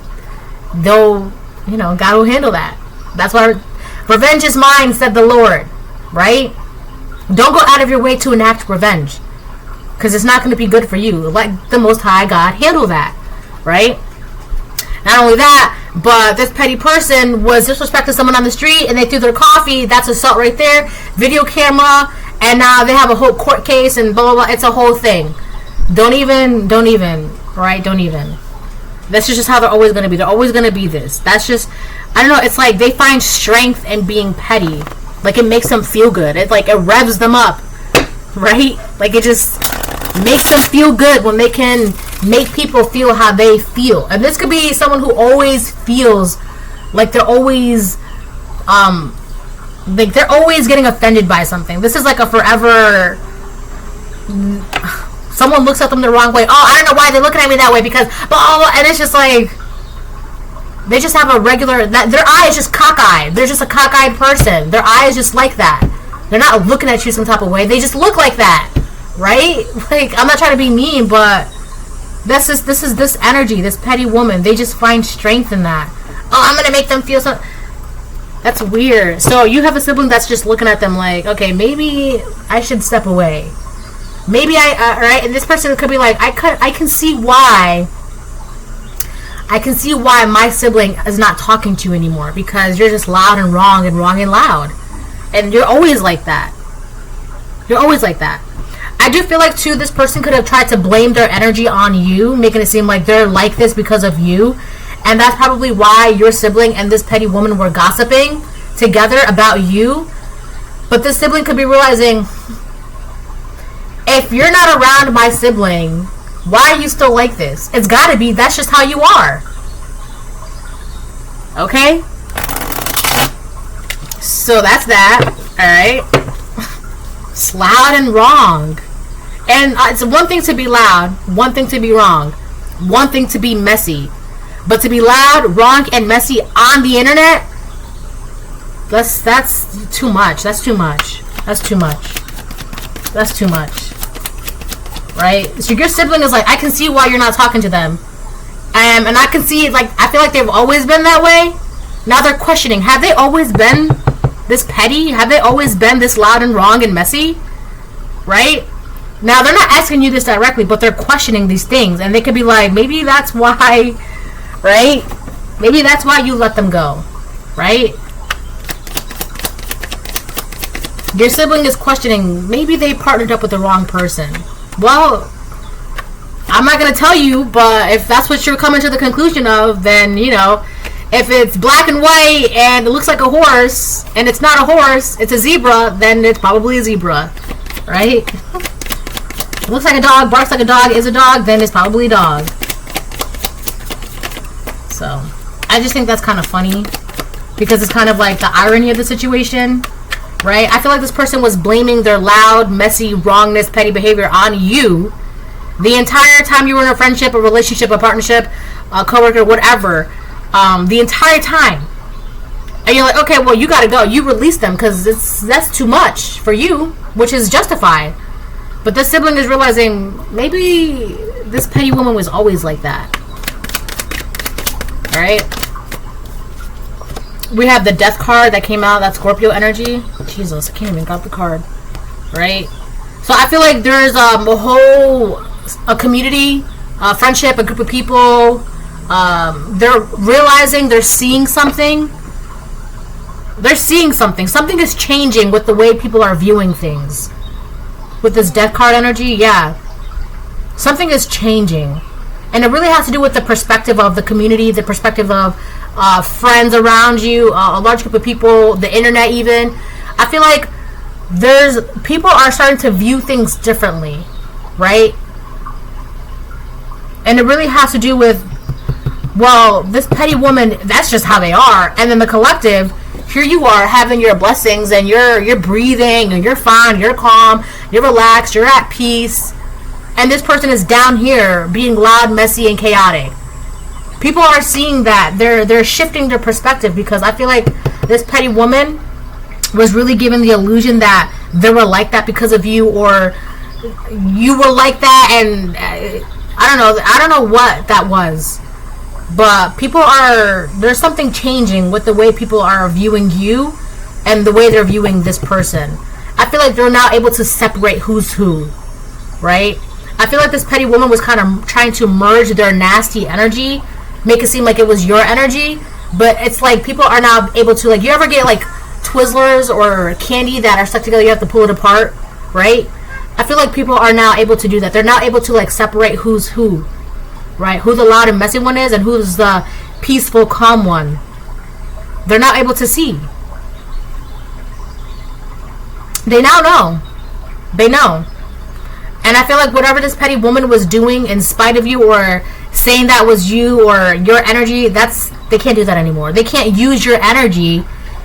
they'll, you know, God will handle that. That's why revenge is mine, said the Lord, right? Don't go out of your way to enact revenge. because it's not going to be good for you. Let the Most High God handle that, right? Not only that, but this petty person was disrespecting someone on the street and they threw their coffee. That's assault right there. Video camera, and now they have a whole court case and blah, blah, blah. It's a whole thing. Don't even, right? Don't even. That's just how they're always going to be. They're always going to be this. That's just, I don't know. It's like they find strength in being petty. Like, it makes them feel good. It revs them up, right? Like, it just makes them feel good when they can make people feel how they feel. And this could be someone who always feels like they're always getting offended by something. This is like a forever, someone looks at them the wrong way. Oh, I don't know why they're looking at me that way because, and it's just like they just have a regular, their eye is just cockeyed. They're just a cockeyed person. Their eye is just like that. They're not looking at you some type of way. They just look like that, right? Like, I'm not trying to be mean, but this is this energy, this petty woman. They just find strength in that. Oh, I'm gonna make them feel so. That's weird. So you have a sibling that's just looking at them like, okay, maybe I should step away. Maybe right? And this person could be like, I can see why my sibling is not talking to you anymore because you're just loud and wrong and loud. And you're always like that. You're always like that. I do feel like, too, this person could have tried to blame their energy on you, making it seem like they're like this because of you. And that's probably why your sibling and this petty woman were gossiping together about you. But this sibling could be realizing, if you're not around my sibling, why are you still like this? It's gotta be, that's just how you are. Okay? So that's that. Alright? It's loud and wrong. And it's one thing to be loud, one thing to be wrong, one thing to be messy. But to be loud, wrong, and messy on the internet, that's too much. That's too much. That's too much. That's too much. Right? So your sibling is like, I can see why you're not talking to them. And I can see, like, I feel like they've always been that way. Now they're questioning, have they always been this petty? Have they always been this loud and wrong and messy? Right? Now they're not asking you this directly, but they're questioning these things. And they could be like, maybe that's why, right? Maybe that's why you let them go. Right? Your sibling is questioning, maybe they partnered up with the wrong person. Well, I'm not going to tell you, but if that's what you're coming to the conclusion of, then, you know, if it's black and white and it looks like a horse and it's not a horse, it's a zebra, then it's probably a zebra, right? It looks like a dog, barks like a dog, is a dog, then it's probably a dog. So, I just think that's kind of funny because it's kind of like the irony of the situation. Right? I feel like this person was blaming their loud, messy, wrongness, petty behavior on you the entire time you were in a friendship, a relationship, a partnership, a coworker, whatever. The entire time. And you're like, okay, well, you gotta go. You release them because that's too much for you, which is justified. But this sibling is realizing maybe this petty woman was always like that. Alright? We have the death card that came out. That's Scorpio energy. Jesus, I can't even grab the card. Right? So I feel like there's a community, a friendship, a group of people. They're realizing they're seeing something. They're seeing something. Something is changing with the way people are viewing things. With this death card energy, yeah. Something is changing. And it really has to do with the perspective of the community, the perspective of friends around you, a large group of people, the internet even. I feel like people are starting to view things differently, right? And it really has to do with, well, this petty woman, that's just how they are. And then the collective, here you are having your blessings and you're breathing and you're fine, you're calm, you're relaxed, you're at peace. And this person is down here being loud, messy, and chaotic. People are seeing that. They're shifting their perspective because I feel like this petty woman was really given the illusion that they were like that because of you, or you were like that, and I don't know what that was. But there's something changing with the way people are viewing you and the way they're viewing this person. I feel like they're now able to separate who's who, right? I feel like this petty woman was kind of trying to merge their nasty energy, make it seem like it was your energy, but it's like people are now able to, like, you ever get like Twizzlers or candy that are stuck together, you have to pull it apart, right? I feel like people are now able to do that. They're now able to like separate who's who, right? Who the loud and messy one is and who's the peaceful, calm one. They're now able to see. They now know. They know. And I feel like whatever this petty woman was doing in spite of you or saying that was you or your energy, they can't do that anymore. They can't use your energy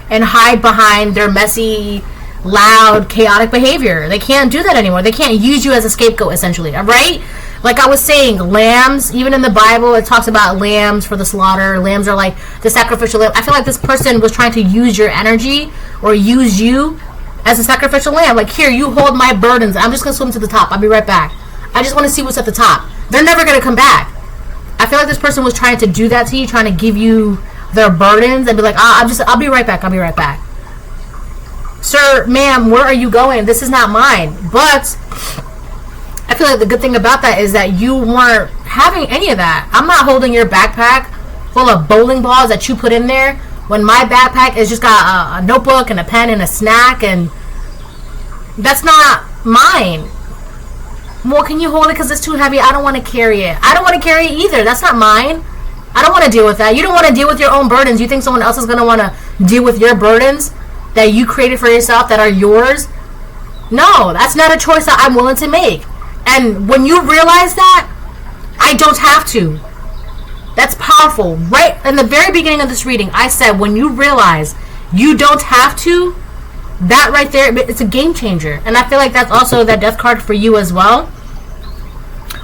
and hide behind their messy, loud, chaotic behavior. They can't do that anymore. They can't use you as a scapegoat, essentially, right? Like I was saying, lambs, even in the Bible, it talks about lambs for the slaughter. Lambs are like the sacrificial lamb. I feel like this person was trying to use your energy or use you as a sacrificial lamb. Like, here, you hold my burdens. I'm just going to swim to the top. I'll be right back. I just want to see what's at the top. They're never going to come back. I feel like this person was trying to do that to you, trying to give you their burdens and be like, I'll be right back. I'll be right back. Sir, ma'am, where are you going? This is not mine. But I feel like the good thing about that is that you weren't having any of that. I'm not holding your backpack full of bowling balls that you put in there when my backpack has just got a notebook and a pen and a snack, and that's not mine. Well, can you hold it because it's too heavy? I don't want to carry it. I don't want to carry it either. That's not mine. I don't want to deal with that. You don't want to deal with your own burdens. You think someone else is going to want to deal with your burdens that you created for yourself that are yours? No, that's not a choice that I'm willing to make. And when you realize that, I don't have to. That's powerful. Right in the very beginning of this reading, I said when you realize you don't have to, that right there, it's a game changer. And I feel like that's also that death card for you as well.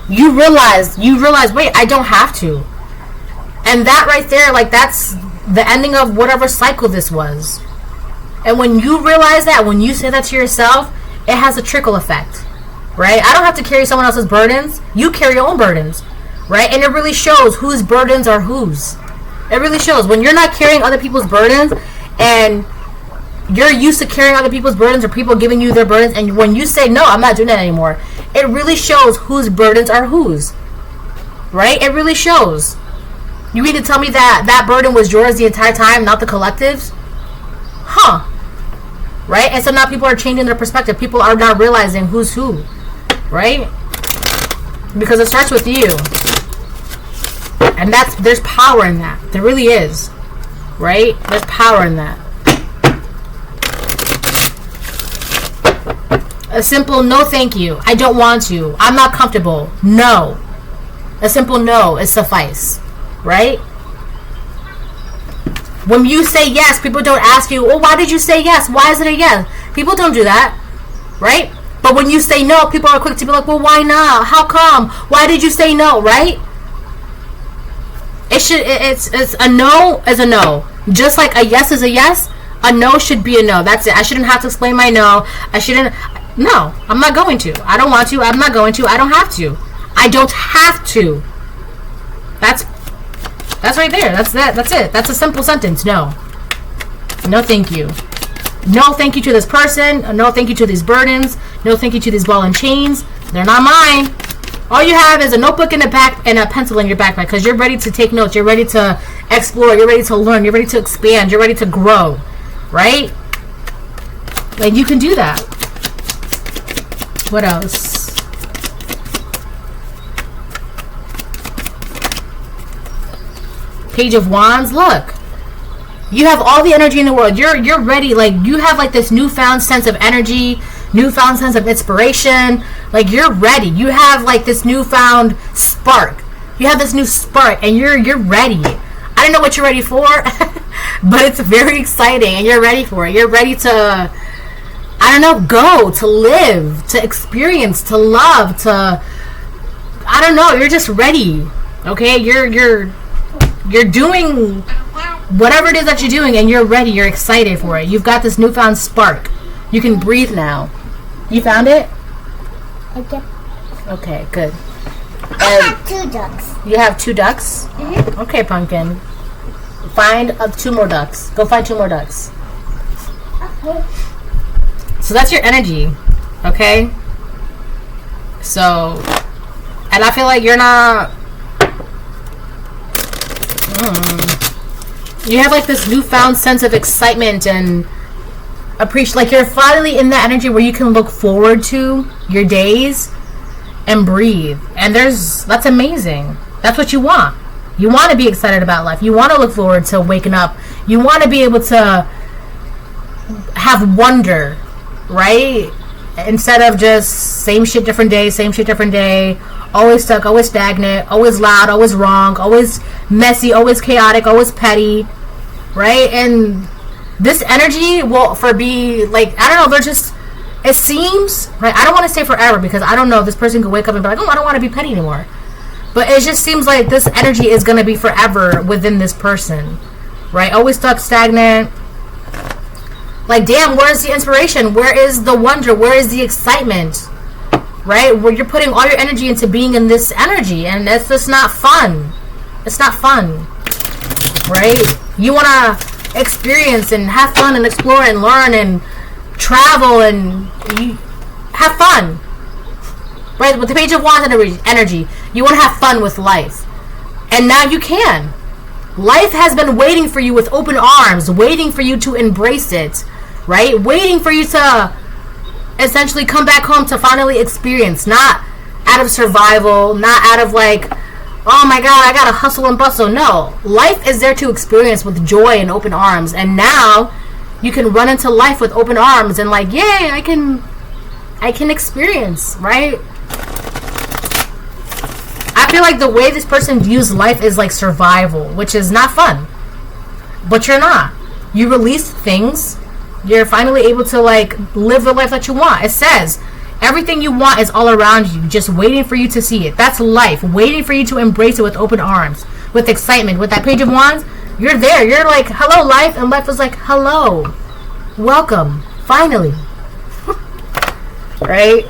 You realize, wait, I don't have to. And that right there, like, that's the ending of whatever cycle this was. And when you realize that, when you say that to yourself, it has a trickle effect, right? I don't have to carry someone else's burdens. You carry your own burdens, right? And it really shows whose burdens are whose. It really shows. When you're not carrying other people's burdens and you're used to carrying other people's burdens or people giving you their burdens, and when you say, no, I'm not doing that anymore, it really shows whose burdens are whose, right? It really shows. You mean to tell me that that burden was yours the entire time, not the collective's? Huh. Right? And so now people are changing their perspective. People are now realizing who's who. Right? Because it starts with you. And there's power in that. There really is. Right? There's power in that. A simple no thank you. I don't want to. I'm not comfortable. No. A simple no is suffice. Right? When you say yes, people don't ask you, well, why did you say yes? Why is it a yes? People don't do that. Right? But when you say no, people are quick to be like, well, why not? How come? Why did you say no? Right? It's a no is a no. Just like a yes is a yes, a no should be a no. That's it. I shouldn't have to explain my no. No, I'm not going to. I don't want to. I'm not going to. I don't have to. I don't have to. That's right there. That's it. That's a simple sentence. No. No thank you. No thank you to this person. No thank you to these burdens. No thank you to these ball and chains. They're not mine. All you have is a notebook in the back and a pencil in your backpack because you're ready to take notes. You're ready to explore. You're ready to learn. You're ready to expand. You're ready to grow. Right? Like, you can do that. What else? Page of Wands. Look, you have all the energy in the world. You're ready. Like, you have like this newfound sense of energy, newfound sense of inspiration. Like, you're ready. You have like this newfound spark. You have this new spark, and you're ready. I don't know what you're ready for, but it's very exciting, and you're ready for it. You're ready to, I don't know, go, to live, to experience, to love, to, I don't know. You're just ready. Okay, you're doing whatever it is that you're doing, and you're ready. You're excited for it. You've got this newfound spark. You can breathe now. You found it? Okay. Okay, good. I have 2 ducks. You have 2 ducks? Mm-hmm. Okay, Pumpkin. Find 2 more ducks. Go find 2 more ducks. Okay. So that's your energy. Okay? So And I feel like you're not... You have like this newfound sense of excitement and appreciate, like you're finally in that energy where you can look forward to your days and breathe. And that's amazing. That's what you want. You want to be excited about life. You want to look forward to waking up. You want to be able to have wonder, right? Instead of just same shit different day, always stuck, always stagnant, always loud, always wrong, always messy, always chaotic, always petty, right? And this energy will be like, I don't know, they're just, it seems, right? I don't want to say forever because I don't know, this person could wake up and be like, oh, I don't want to be petty anymore. But it just seems like this energy is going to be forever within this person, right? Always stuck, stagnant. Like, damn, where's the inspiration? Where is the wonder? Where is the excitement? Right? Where you're putting all your energy into being in this energy, and it's just not fun. It's not fun. Right? You want to experience and have fun and explore and learn and travel and have fun. Right? With the Page of Wands energy, you want to have fun with life. And now you can. Life has been waiting for you with open arms, waiting for you to embrace it. Right? Waiting for you to essentially come back home to finally experience, not out of survival, not out of like, oh my god, I gotta hustle and bustle. No, life is there to experience with joy and open arms. And now you can run into life with open arms and like, yay, I can experience, right? I feel like the way this person views life is like survival, which is not fun. But you're not. You release things. You're finally able to like live the life that you want. It says everything you want is all around you, just waiting for you to see it. That's life, waiting for you to embrace it with open arms, with excitement. With that Page of Wands, you're there. You're like, hello, life. And life is like, hello. Welcome. Finally. Right?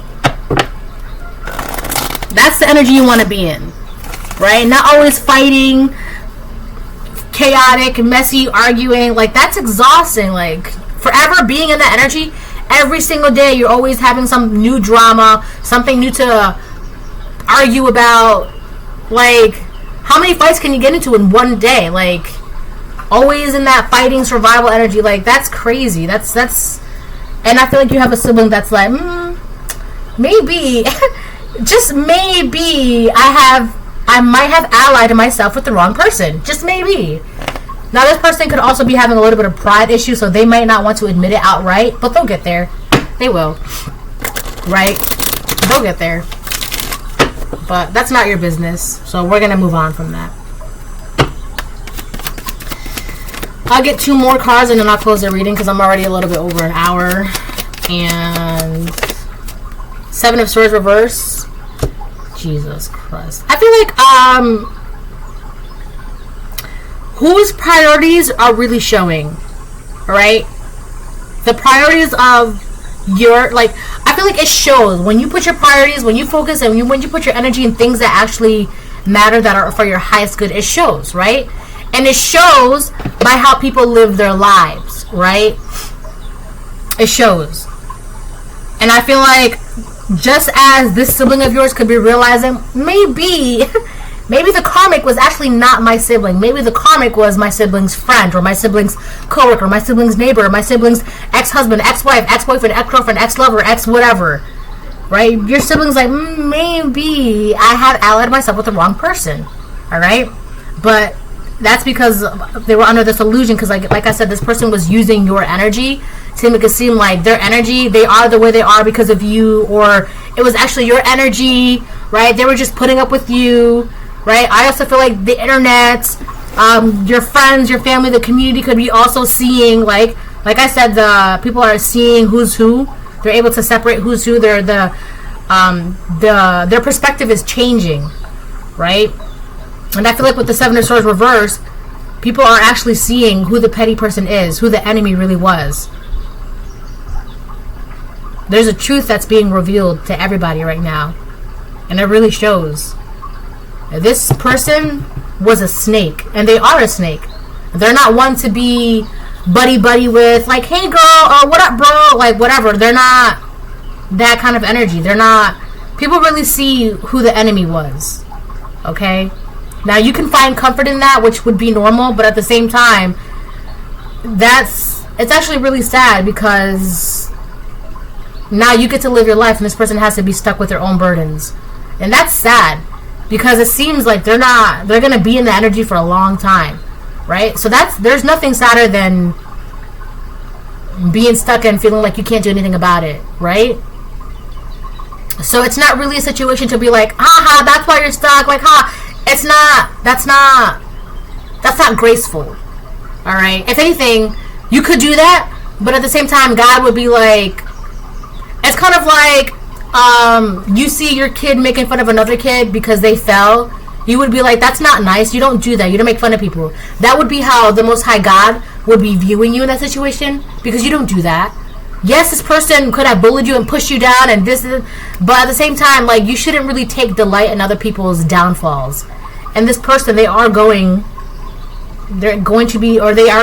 That's the energy you want to be in. Right? Not always fighting, chaotic, messy, arguing. Like, that's exhausting. Like, forever being in that energy, every single day you're always having some new drama, something new to argue about. Like, how many fights can you get into in one day? Like, always in that fighting survival energy. Like, that's crazy. That's and I feel like you have a sibling that's like, maybe just maybe I might have allied myself with the wrong person. Just maybe. Now, this person could also be having a little bit of pride issues, so they might not want to admit it outright, but they'll get there. They will. Right? They'll get there. But that's not your business, so we're going to move on from that. I'll get 2 more cards and then I'll close the reading because I'm already a little bit over an hour. And 7 of Swords reverse. Jesus Christ. I feel like, whose priorities are really showing, right? The priorities of your, like, I feel like it shows when you put your priorities, when you focus, and when you put your energy in things that actually matter, that are for your highest good. It shows, right? And it shows by how people live their lives, right? It shows. And I feel like just as this sibling of yours could be realizing, maybe the karmic was actually not my sibling. Maybe the karmic was my sibling's friend, or my sibling's coworker, my sibling's neighbor, my sibling's ex-husband, ex-wife, ex-boyfriend, ex-girlfriend, ex-lover, ex-whatever. Right? Your sibling's like, maybe I have allied myself with the wrong person. Alright? But that's because they were under this illusion, because like I said, this person was using your energy to make it seem like their energy, they are the way they are because of you, or it was actually your energy, right? They were just putting up with you, right? I also feel like the internet, your friends, your family, the community could be also seeing, like I said, the people are seeing who's who. They're able to separate who's who. Their perspective is changing, right? And I feel like with the 7 of Swords reverse, people are actually seeing who the petty person is, who the enemy really was. There's a truth that's being revealed to everybody right now. And it really shows. This person was a snake. And they are a snake. They're not one to be buddy-buddy with, like, hey girl, or what up bro, like whatever. They're not that kind of energy. They're not people really see who the enemy was. Okay? Now, you can find comfort in that, which would be normal, but at the same time, it's actually really sad, because now you get to live your life and this person has to be stuck with their own burdens. And that's sad, because it seems like they're going to be in the energy for a long time, right? So there's nothing sadder than being stuck and feeling like you can't do anything about it, right? So it's not really a situation to be like, haha, that's why you're stuck, like, that's not graceful. All right. If anything, you could do that, but at the same time, God would be like, it's kind of like, you see your kid making fun of another kid because they fell. You would be like, that's not nice. You don't do that. You don't make fun of people. That would be how the Most High God would be viewing you in that situation, because you don't do that. Yes, this person could have bullied you and pushed you down and this, but at the same time, like, you shouldn't really take delight in other people's downfalls. And this person, they are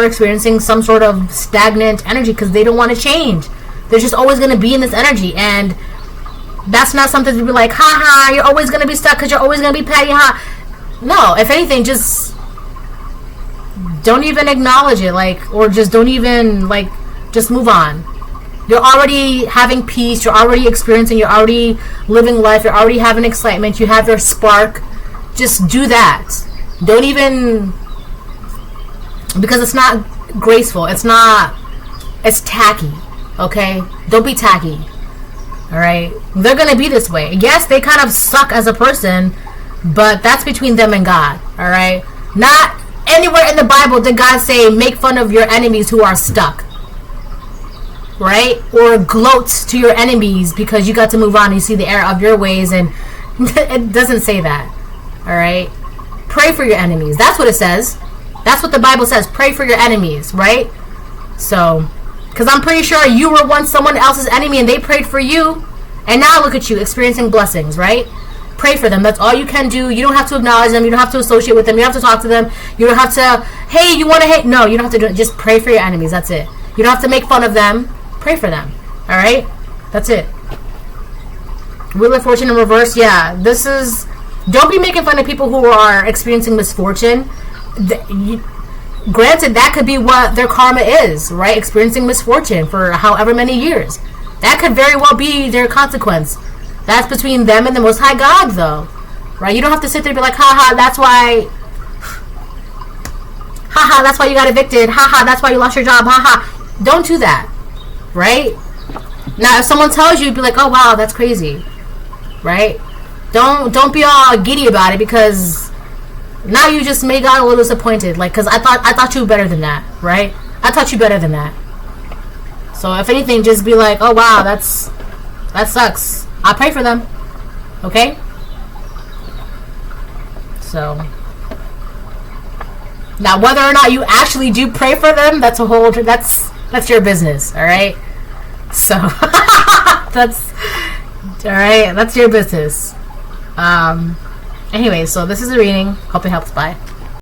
experiencing some sort of stagnant energy because they don't want to change. They're just always going to be in this energy, and that's not something to be like, haha, you're always going to be stuck because you're always going to be petty, ha. No, if anything, just don't even acknowledge it, like, or just don't even, like, just move on. You're already having peace, you're already experiencing, you're already living life, you're already having excitement, you have your spark. Just do that. Don't even, because it's not graceful, it's tacky, okay? Don't be tacky, alright? They're gonna be this way. Yes, they kind of suck as a person, but that's between them and God, alright? Not anywhere in the Bible did God say, make fun of your enemies who are stuck, right? Or gloat to your enemies because you got to move on and you see the error of your ways, and it doesn't say that, alright? Pray for your enemies. That's what it says. That's what the Bible says. Pray for your enemies, right? So, because I'm pretty sure you were once someone else's enemy and they prayed for you, and now look at you experiencing blessings, right? Pray for them. That's all you can do. You don't have to acknowledge them. You don't have to associate with them. You don't have to talk to them. You don't have to, hey, you want to hate? No, you don't have to do it. Just pray for your enemies. That's it. You don't have to make fun of them. Pray for them. All right? That's it. Wheel of Fortune in reverse. Yeah, this is, don't be making fun of people who are experiencing misfortune. Granted, that could be what their karma is, right? Experiencing misfortune for however many years. That could very well be their consequence. That's between them and the Most High God, though. Right? You don't have to sit there and be like, haha, that's why... haha, that's why you got evicted. Haha, that's why you lost your job. Haha. Don't do that. Right? Now, if someone tells you, be like, oh, wow, that's crazy. Right? Don't be all giddy about it, because now you just made God a little disappointed. Like, because I thought you were better than that. Right? I thought you better than that. So, if anything, just be like, oh, wow, that sucks. I pray for them. Okay? So, now whether or not you actually do pray for them, that's a whole, that's your business, alright? So, that's, alright, that's your business. Anyway, so this is a reading. Hope it helps. Bye.